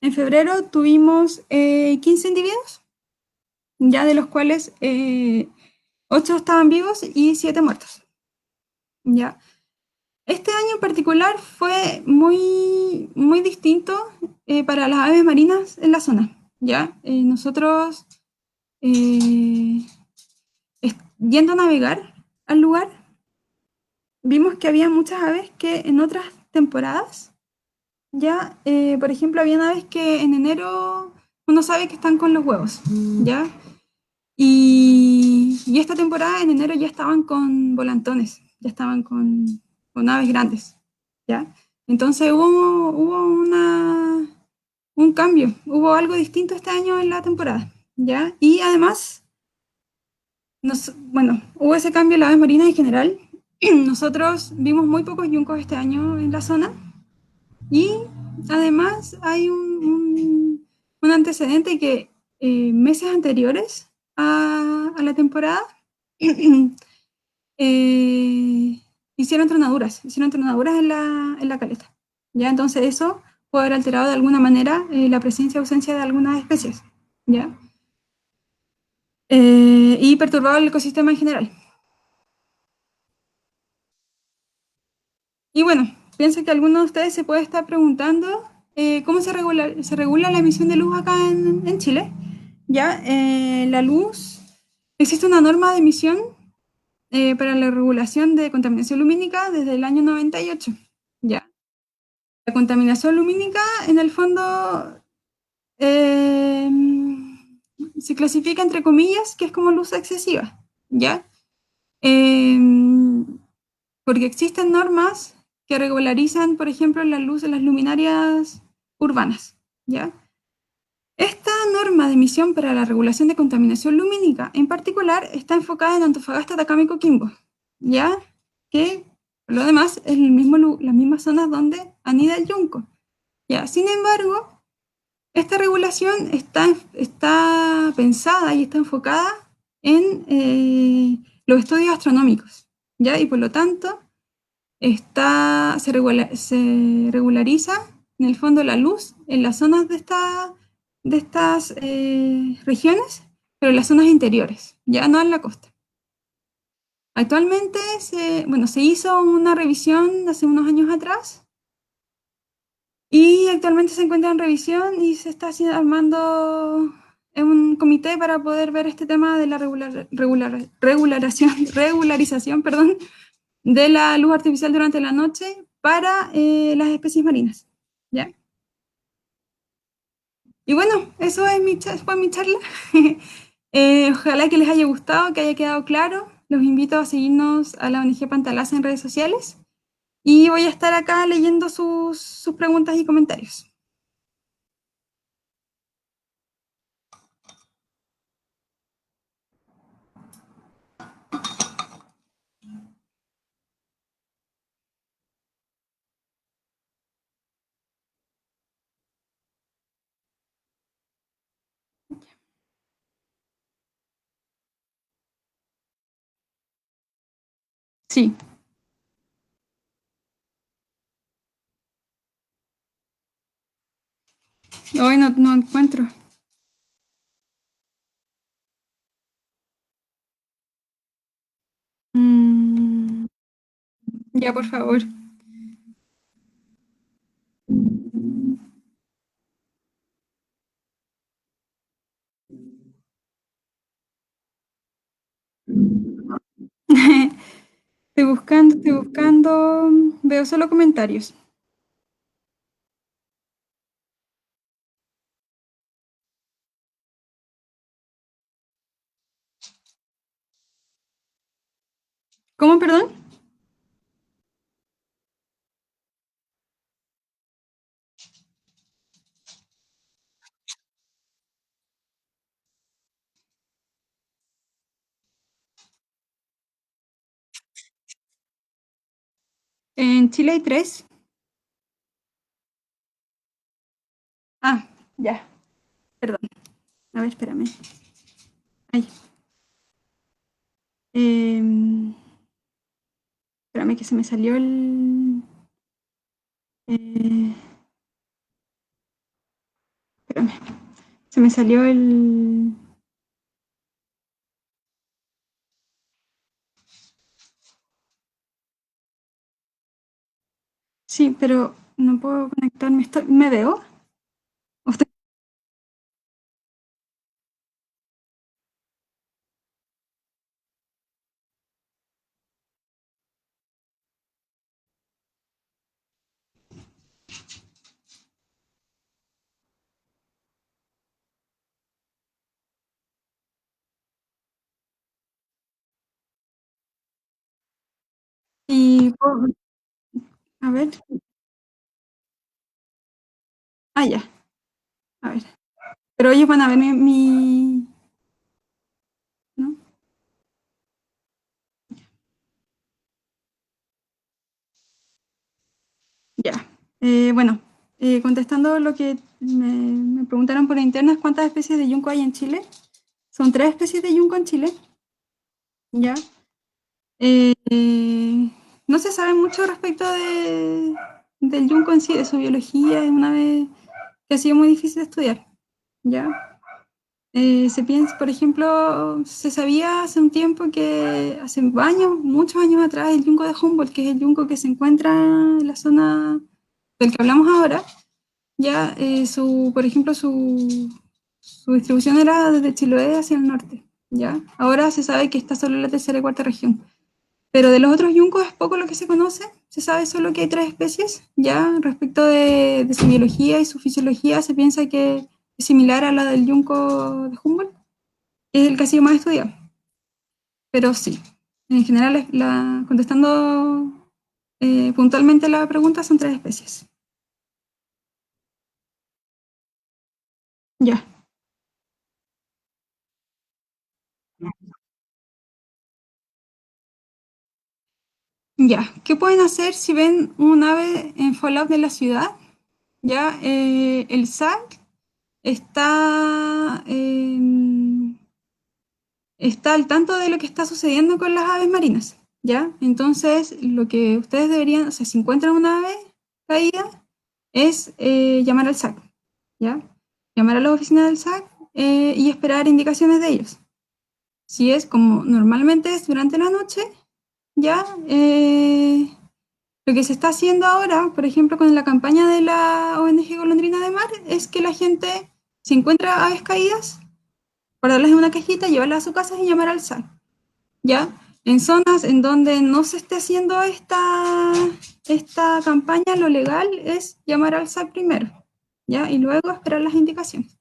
En febrero tuvimos 15 individuos, ya de los cuales 8 estaban vivos y 7 muertos, ya. Este año en particular fue muy distinto para las aves marinas en la zona, ¿ya? Nosotros, yendo a navegar al lugar, vimos que había muchas aves que en otras temporadas, ¿ya? Por ejemplo, había aves que en enero uno sabe que están con los huevos, ¿ya? Y esta temporada en enero ya estaban con volantones, ya estaban con aves grandes, ¿ya? Entonces hubo un cambio, hubo algo distinto este año en la temporada, ¿ya? Y además, bueno, hubo ese cambio en las aves marinas en general. Nosotros vimos muy pocos yuncos este año en la zona y además hay un antecedente que meses anteriores a la temporada hicieron tronaduras en la caleta. ¿Ya? Entonces eso puede haber alterado de alguna manera la presencia o ausencia de algunas especies, ¿ya? Y perturbado el ecosistema en general. Y bueno, pienso que alguno de ustedes se puede estar preguntando cómo se regula la emisión de luz acá en Chile. ¿Ya? La luz, existe una norma de emisión para la regulación de contaminación lumínica desde el año 98. ¿Ya? La contaminación lumínica, en el fondo, eh, se clasifica entre comillas que es como luz excesiva, ¿ya? Eh, porque existen normas que regularizan, por ejemplo, la luz de las luminarias urbanas, ¿ya? Esta norma de emisión para la regulación de contaminación lumínica, en particular, está enfocada en Antofagasta, Atacama y Coquimbo, ¿ya? Que, por lo demás, es las mismas zonas donde anida el yunco, ¿ya? Sin embargo, Esta regulación está pensada y está enfocada en los estudios astronómicos, ¿ya? Y por lo tanto, se regulariza en el fondo la luz en las zonas de estas regiones, pero en las zonas interiores, ya no en la costa. Actualmente bueno, se hizo una revisión hace unos años atrás y actualmente se encuentra en revisión y se está armando un comité para poder ver este tema de la regularización, perdón, de la luz artificial durante la noche para las especies marinas. ¿Ya? Y bueno, eso es fue mi charla. Ojalá que les haya gustado, que haya quedado claro. Los invito a seguirnos a la ONG Pantalasa en redes sociales y voy a estar acá leyendo sus preguntas y comentarios. Sí, hoy no encuentro. Mm, ya, por favor. Estoy buscando. Veo solo comentarios. ¿Cómo, perdón? En Chile hay tres. Ah, ya, perdón. A ver, espérame. Ay, em, espérame que se me salió el. eh, espérame. Se me salió el. Sí, pero no puedo conectarme. ¿Me veo? Usted- Y, a ver. Ah, ya. A ver. Pero ellos van a ver ¿no? Ya. Bueno, contestando lo que me preguntaron por internet, ¿cuántas especies de yunco hay en Chile? Son tres especies de yunco en Chile. Ya. No se sabe mucho respecto del yunco en sí, de su biología, es una vez que ha sido muy difícil de estudiar, ¿ya? Se piensa, por ejemplo, se sabía hace un tiempo que hace años, muchos años atrás, el yunco de Humboldt, que es el yunco que se encuentra en la zona del que hablamos ahora, ya, por ejemplo, su distribución era desde Chiloé hacia el norte, ¿ya? Ahora se sabe que está solo en la tercera y cuarta región. Pero de los otros yuncos es poco lo que se conoce. Se sabe solo que hay tres especies. Ya respecto de su biología y su fisiología, se piensa que es similar a la del yunco de Humboldt, que es el que ha sido más estudiado. Pero sí, en general, contestando puntualmente la pregunta, son tres especies. Ya, ya. ¿Qué pueden hacer si ven un ave en fallout de la ciudad? Ya, el SAC está, está al tanto de lo que está sucediendo con las aves marinas, ¿ya? Entonces, lo que ustedes deberían, o sea, si encuentran una ave caída, es llamar al SAC, ¿ya? Llamar a la oficina del SAC y esperar indicaciones de ellos. Si es como normalmente es durante la noche, ¿ya? Lo que se está haciendo ahora, por ejemplo, con la campaña de la ONG Golondrina de Mar, es que la gente, si encuentra aves caídas, guardarlas en una cajita, llevarlas a su casa y llamar al SAC, ¿ya? En zonas en donde no se esté haciendo esta campaña, lo legal es llamar al SAC primero, ¿ya? Y luego esperar las indicaciones.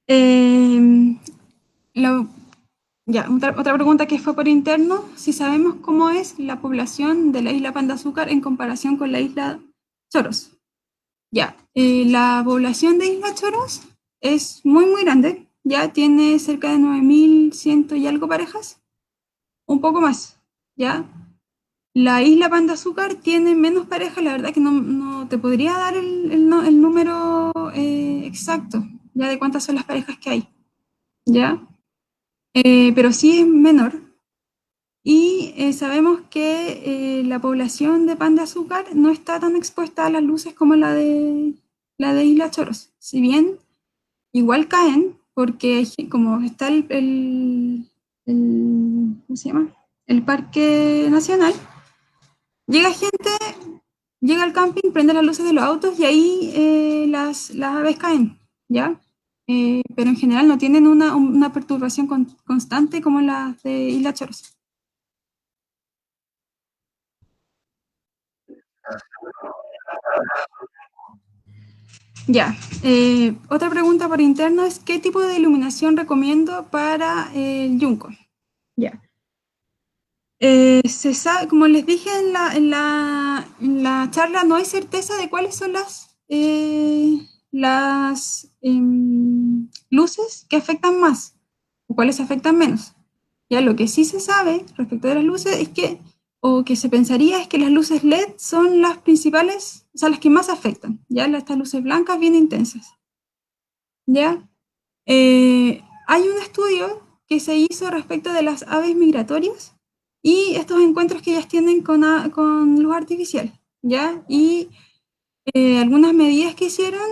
Eh, lo- Ya, otra pregunta que fue por interno, si sabemos cómo es la población de la isla Pan de Azúcar en comparación con la isla Choros. Ya, la población de Isla Choros es muy, muy grande, ya tiene cerca de 9.100 y algo parejas, un poco más, ya. La isla Pan de Azúcar tiene menos parejas, la verdad que no te podría dar el número exacto, ya de cuántas son las parejas que hay, ya. Pero sí es menor. Y sabemos que la población de Pan de Azúcar no está tan expuesta a las luces como la de Isla Choros. Si bien igual caen, porque como está ¿cómo se llama? El Parque Nacional, llega gente, llega al camping, prende las luces de los autos y ahí las aves caen, ¿ya? Pero en general no tienen una perturbación constante como las de Isla Choros. Ya. Otra pregunta por interno es ¿qué tipo de iluminación recomiendo para el Yunco? Ya. Se sabe, como les dije en la charla, no hay certeza de cuáles son las luces que afectan más o cuáles afectan menos. Ya lo que sí se sabe respecto de las luces es que, o que se pensaría es que las luces LED son las principales, o sea, las que más afectan, ya estas luces blancas bien intensas. ¿Ya? Hay un estudio que se hizo respecto de las aves migratorias y estos encuentros que ellas tienen con luz artificial, ¿ya? Y algunas medidas que hicieron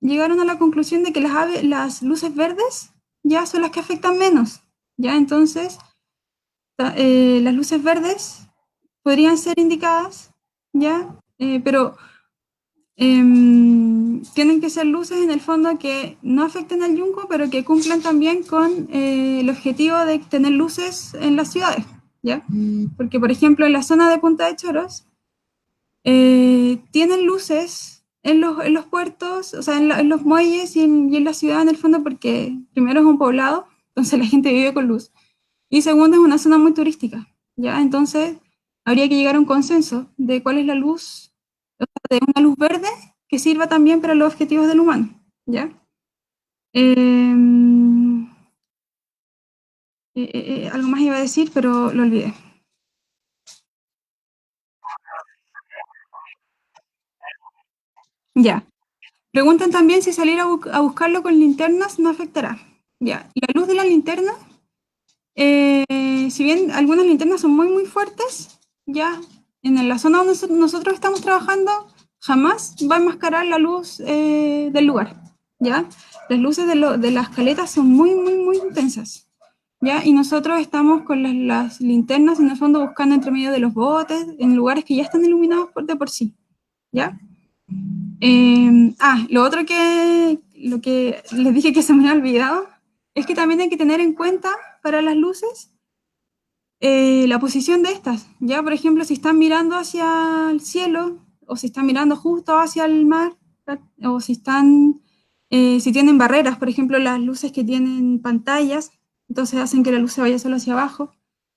llegaron a la conclusión de que las luces verdes ya son las que afectan menos, ¿ya? Entonces, las luces verdes podrían ser indicadas, ¿ya? Pero tienen que ser luces en el fondo que no afecten al yunco, pero que cumplan también con el objetivo de tener luces en las ciudades, ¿ya? Porque, por ejemplo, en la zona de Punta de Choros, tienen luces en los puertos, o sea, en los muelles y en la ciudad en el fondo, porque primero es un poblado, entonces la gente vive con luz, y segundo es una zona muy turística, ¿ya? Entonces habría que llegar a un consenso de cuál es la luz, de una luz verde que sirva también para los objetivos del humano, ¿ya? Eh, algo más iba a decir, pero lo olvidé. Ya. Preguntan también si salir a buscarlo con linternas no afectará. Ya. La luz de la linterna, si bien algunas linternas son muy, muy fuertes, ya en la zona donde nosotros estamos trabajando, jamás va a enmascarar la luz del lugar, ¿ya? Las luces de las caletas son muy, muy, muy intensas, ¿ya? Y nosotros estamos con las linternas en el fondo buscando entre medio de los botes, en lugares que ya están iluminados de por sí, ¿ya? Lo que les dije que se me había olvidado es que también hay que tener en cuenta para las luces la posición de estas, ¿ya? Por ejemplo, si están mirando hacia el cielo o si están mirando justo hacia el mar, o si tienen barreras, por ejemplo, las luces que tienen pantallas, entonces hacen que la luz se vaya solo hacia abajo.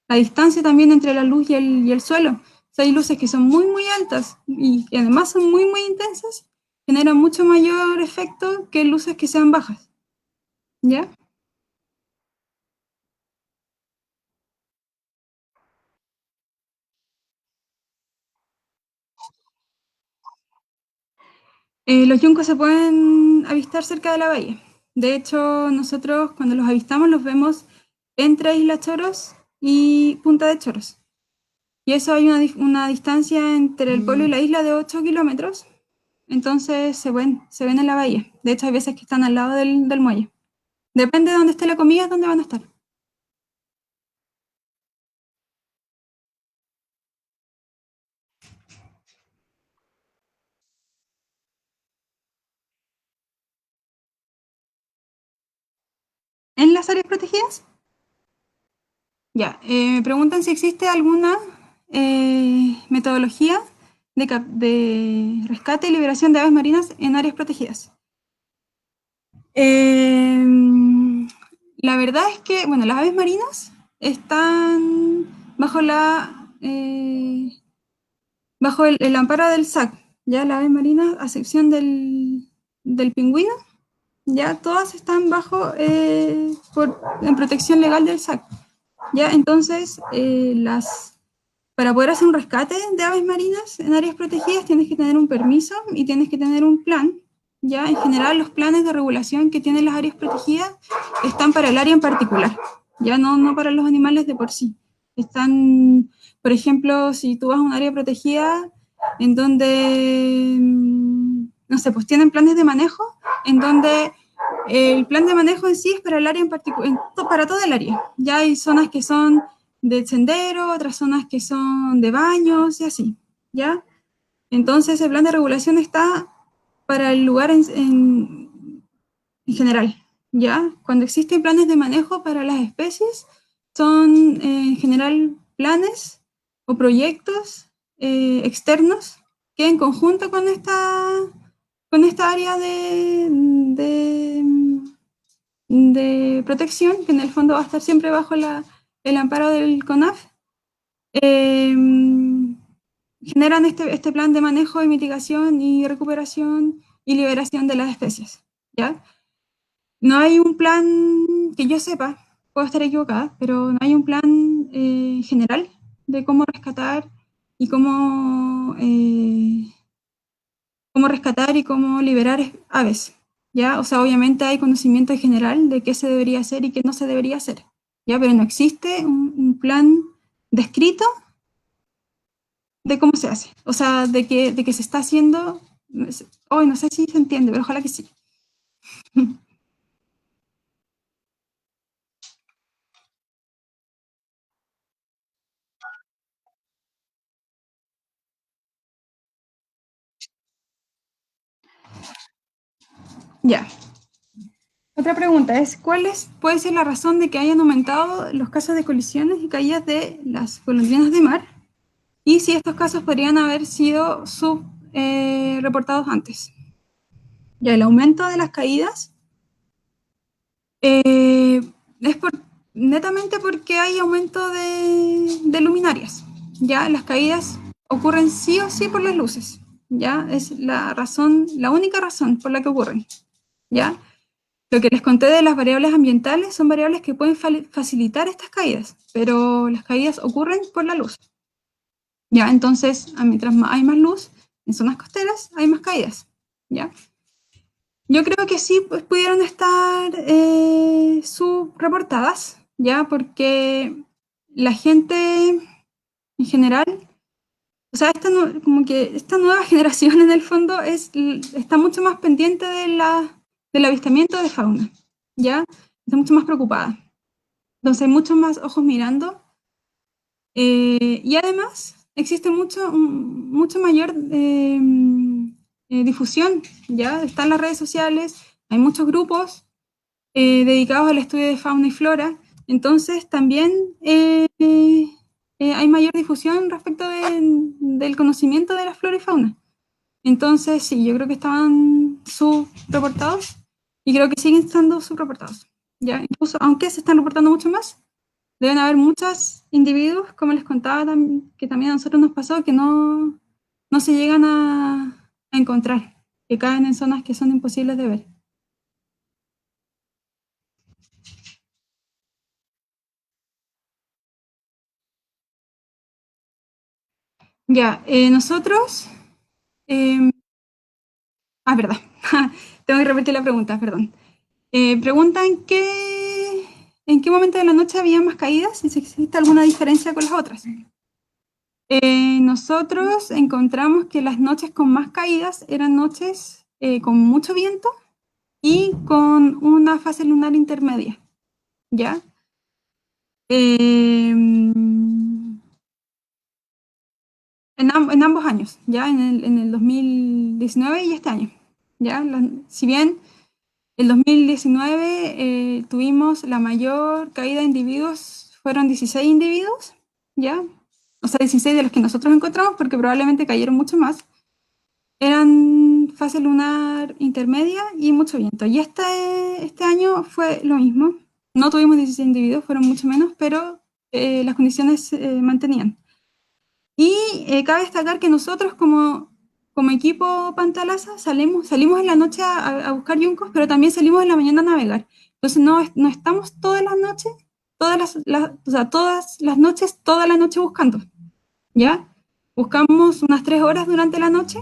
La distancia también entre la luz y el suelo. O sea, hay luces que son muy, muy altas y que además son muy, muy intensas, generan mucho mayor efecto que luces que sean bajas, ¿ya? Los yuncos se pueden avistar cerca de la bahía. De hecho, nosotros cuando los avistamos los vemos entre Isla Choros y Punta de Choros. Y eso hay una distancia entre el pueblo y la isla de 8 kilómetros. Entonces se ven en la bahía. De hecho, hay veces que están al lado del muelle. Depende de dónde esté la comida, es dónde van a estar. En las áreas protegidas, ya, me preguntan si existe alguna metodología de rescate y liberación de aves marinas en áreas protegidas. Eh, la verdad es que, bueno, las aves marinas están bajo bajo el amparo del SAC, ya las aves marinas, a excepción del pingüino, ya todas están bajo en protección legal del SAC. Ya, entonces, para poder hacer un rescate de aves marinas en áreas protegidas tienes que tener un permiso y tienes que tener un plan. Ya, en general, los planes de regulación que tienen las áreas protegidas están para el área en particular, ya no para los animales de por sí. Están, por ejemplo, si tú vas a un área protegida en donde, no sé, pues tienen planes de manejo en donde el plan de manejo en sí es para el área en particular, para todo el área. Ya hay zonas que son de sendero, otras zonas que son de baños y así, ¿ya? Entonces el plan de regulación está para el lugar en general, ¿ya? Cuando existen planes de manejo para las especies, son en general planes o proyectos externos que en conjunto con esta área de protección, que en el fondo va a estar siempre bajo el amparo del CONAF, eh, generan este plan de manejo y mitigación y recuperación y liberación de las especies, ¿ya? No hay un plan que yo sepa, puedo estar equivocada, pero no hay un plan general de cómo rescatar y cómo rescatar y cómo liberar aves, ¿ya? O sea, obviamente hay conocimiento en general de qué se debería hacer y qué no se debería hacer, ¿ya? Pero no existe un plan descrito de cómo se hace, o sea, de que se está haciendo, hoy no sé si se entiende, pero ojalá que sí. Ya. Otra pregunta es, puede ser la razón de que hayan aumentado los casos de colisiones y caídas de las golondrinas de mar? Y si estos casos podrían haber sido reportados antes. Ya, el aumento de las caídas eh, es netamente porque hay aumento de luminarias. Ya, las caídas ocurren sí o sí por las luces. Ya, es la razón, la única razón por la que ocurren. Ya, lo que les conté de las variables ambientales son variables que pueden facilitar estas caídas, pero las caídas ocurren por la luz. Ya, entonces, mientras hay más luz en zonas costeras, hay más caídas. Ya. Yo creo que sí, pues pudieron estar subreportadas, ya, porque la gente en general, o sea, como que esta nueva generación en el fondo está mucho más pendiente del avistamiento de fauna, ya, está mucho más preocupada. Entonces hay muchos más ojos mirando y además existe mucho mayor difusión, ya, están las redes sociales, hay muchos grupos dedicados al estudio de fauna y flora. Entonces también hay mayor difusión respecto del conocimiento de la flora y fauna. Entonces, sí, yo creo que estaban subreportados y creo que siguen estando subreportados. ¿Ya? Incluso, aunque se están reportando mucho más, deben haber muchos individuos, como les contaba, que también a nosotros nos pasó, que no se llegan a encontrar, que caen en zonas que son imposibles de ver. Ya, nosotros Ah, verdad. Tengo que repetir la pregunta, perdón. Preguntan en qué momento de la noche había más caídas y si existe alguna diferencia con las otras. Nosotros encontramos que las noches con más caídas eran noches con mucho viento y con una fase lunar intermedia, ¿ya? Eh, en ambos años, ¿ya? En el 2019 y este año, ¿ya? Si bien el 2019 tuvimos la mayor caída de individuos, fueron 16 individuos, ¿ya? O sea, 16 de los que nosotros encontramos, porque probablemente cayeron mucho más. Eran fase lunar intermedia y mucho viento. Y este año fue lo mismo. No tuvimos 16 individuos, fueron mucho menos, pero las condiciones se mantenían. Y cabe destacar que nosotros como equipo Pantalaza salimos en la noche a buscar yuncos, pero también salimos en la mañana a navegar. Entonces no estamos todas las noches, o sea, todas las noches, toda la noche buscando, ¿ya? Buscamos unas 3 horas durante la noche,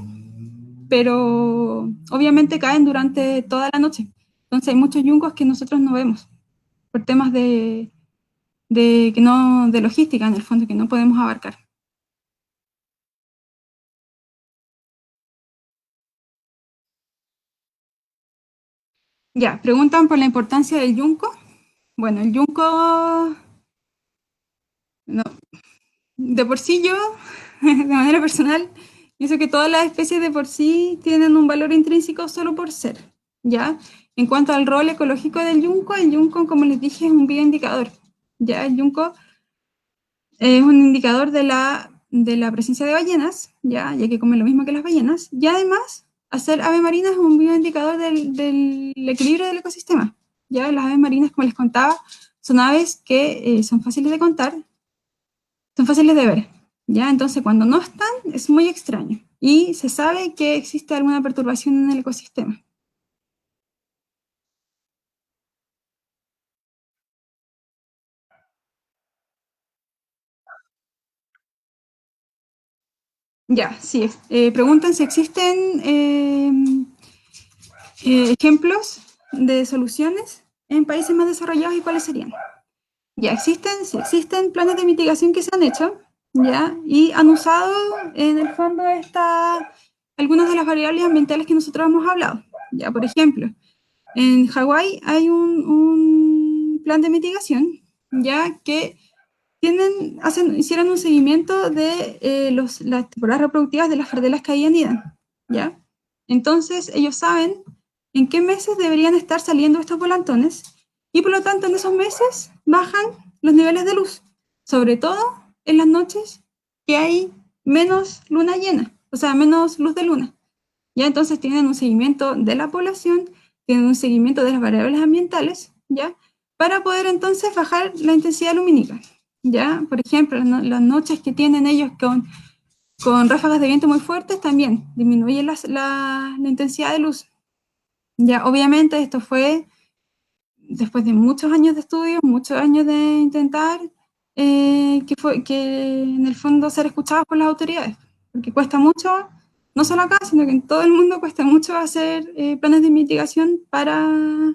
pero obviamente caen durante toda la noche. Entonces hay muchos yuncos que nosotros no vemos por temas que no, de logística en el fondo, que no podemos abarcar. Ya, preguntan por la importancia del yunco. Bueno, el yunco, no, de por sí yo, de manera personal, pienso que todas las especies de por sí tienen un valor intrínseco solo por ser, ¿ya? En cuanto al rol ecológico del yunco, el yunco, como les dije, es un bioindicador, ¿ya? El yunco es un indicador de la presencia de ballenas, ya que comen lo mismo que las ballenas, y además, hacer ave marina es un bioindicador del equilibrio del ecosistema. Ya las aves marinas, como les contaba, son aves que son fáciles de contar, son fáciles de ver. Ya, entonces cuando no están es muy extraño y se sabe que existe alguna perturbación en el ecosistema. Ya, sí. Preguntan si existen ejemplos de soluciones en países más desarrollados y cuáles serían. Ya existen, sí existen planes de mitigación que se han hecho, ya, y han usado en el fondo algunas de las variables ambientales que nosotros hemos hablado. Ya, por ejemplo, en Hawái hay un plan de mitigación, ya que hicieron un seguimiento de las temporadas reproductivas de las fardelas que ahí anidan, ¿ya? Entonces, ellos saben en qué meses deberían estar saliendo estos volantones y por lo tanto en esos meses bajan los niveles de luz, sobre todo en las noches que hay menos luna llena, o sea, menos luz de luna. ¿Ya? Entonces tienen un seguimiento de la población, tienen un seguimiento de las variables ambientales, ¿ya? Para poder entonces bajar la intensidad lumínica, ¿ya? Por ejemplo, las noches que tienen ellos con ráfagas de viento muy fuertes también disminuye la intensidad de luz, ¿ya? Obviamente esto fue después de muchos años de estudio, muchos años de intentar que en el fondo ser escuchados por las autoridades, porque cuesta mucho, no solo acá, sino que en todo el mundo cuesta mucho hacer planes de mitigación para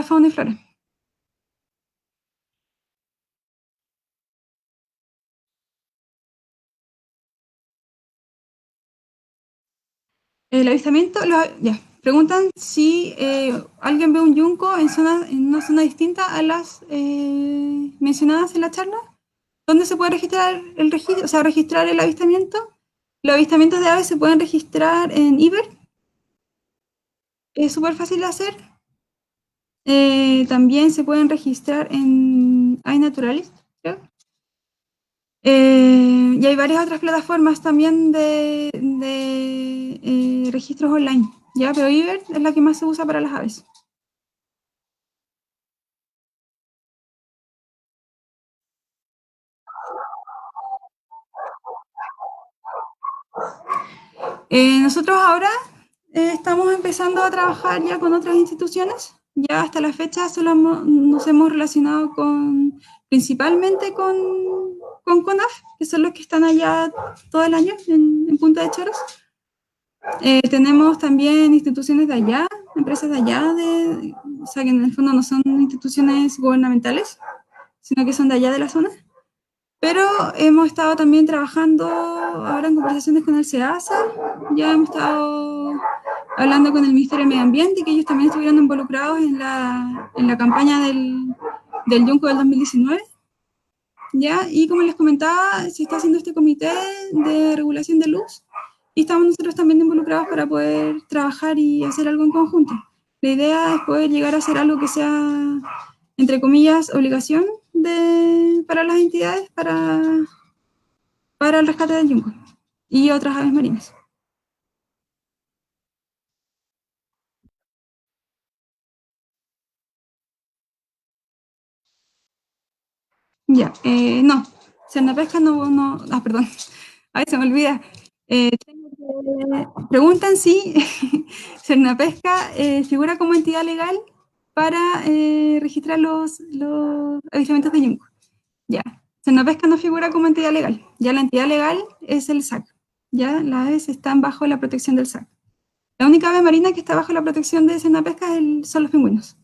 fauna y flora. El avistamiento, ya, preguntan si alguien ve un yunco en una zona distinta a las mencionadas en la charla. ¿Dónde se puede registrar el registro, o sea, registrar el avistamiento? Los avistamientos de aves se pueden registrar en IBER, es súper fácil de hacer. También se pueden registrar en iNaturalist, creo. Y hay varias otras plataformas también de registros online, ¿ya? Pero IBER es la que más se usa para las aves. Nosotros ahora estamos empezando a trabajar ya con otras instituciones. Ya hasta la fecha solo nos hemos relacionado principalmente con CONAF, que son los que están allá todo el año en Punta de Choros. Tenemos también instituciones de allá, empresas de allá, o sea, que en el fondo no son instituciones gubernamentales, sino que son de allá de la zona. Pero hemos estado también trabajando ahora en conversaciones con el SEASA, ya hemos estado hablando con el Ministerio de Medio Ambiente, que ellos también estuvieron involucrados en la campaña del Yunco del 2019. ¿Ya? Y como les comentaba, se está haciendo este comité de regulación de luz y estamos nosotros también involucrados para poder trabajar y hacer algo en conjunto. La idea es poder llegar a hacer algo que sea, entre comillas, obligación para las entidades para el rescate del yunco y otras aves marinas. Ya, no, Cernapesca perdón, ay, se me olvida. Preguntan si Cernapesca figura como entidad legal para registrar los avistamientos de yunco. Ya, Cernapesca no figura como entidad legal, ya la entidad legal es el SAC, ya las aves están bajo la protección del SAC. La única ave marina que está bajo la protección de Cernapesca son los pingüinos.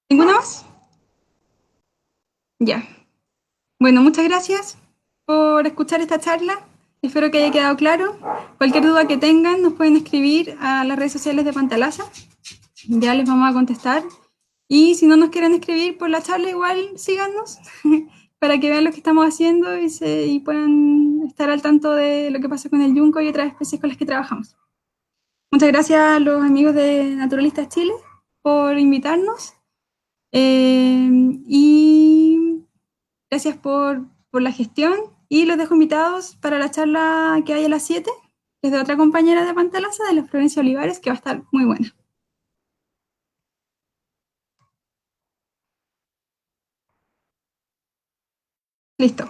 ¿Ninguna más? Ya. Bueno, muchas gracias por escuchar esta charla. Espero que haya quedado claro. Cualquier duda que tengan, nos pueden escribir a las redes sociales de Pantalaza. Ya les vamos a contestar. Y si no nos quieren escribir por la charla, igual síganos para que vean lo que estamos haciendo y puedan estar al tanto de lo que pasa con el yunco y otras especies con las que trabajamos. Muchas gracias a los amigos de Naturalistas Chile por invitarnos. Y gracias por la gestión y los dejo invitados para la charla que hay a las 7, que es de otra compañera de Pantalaza, de la Florencia Olivares, que va a estar muy buena. Listo.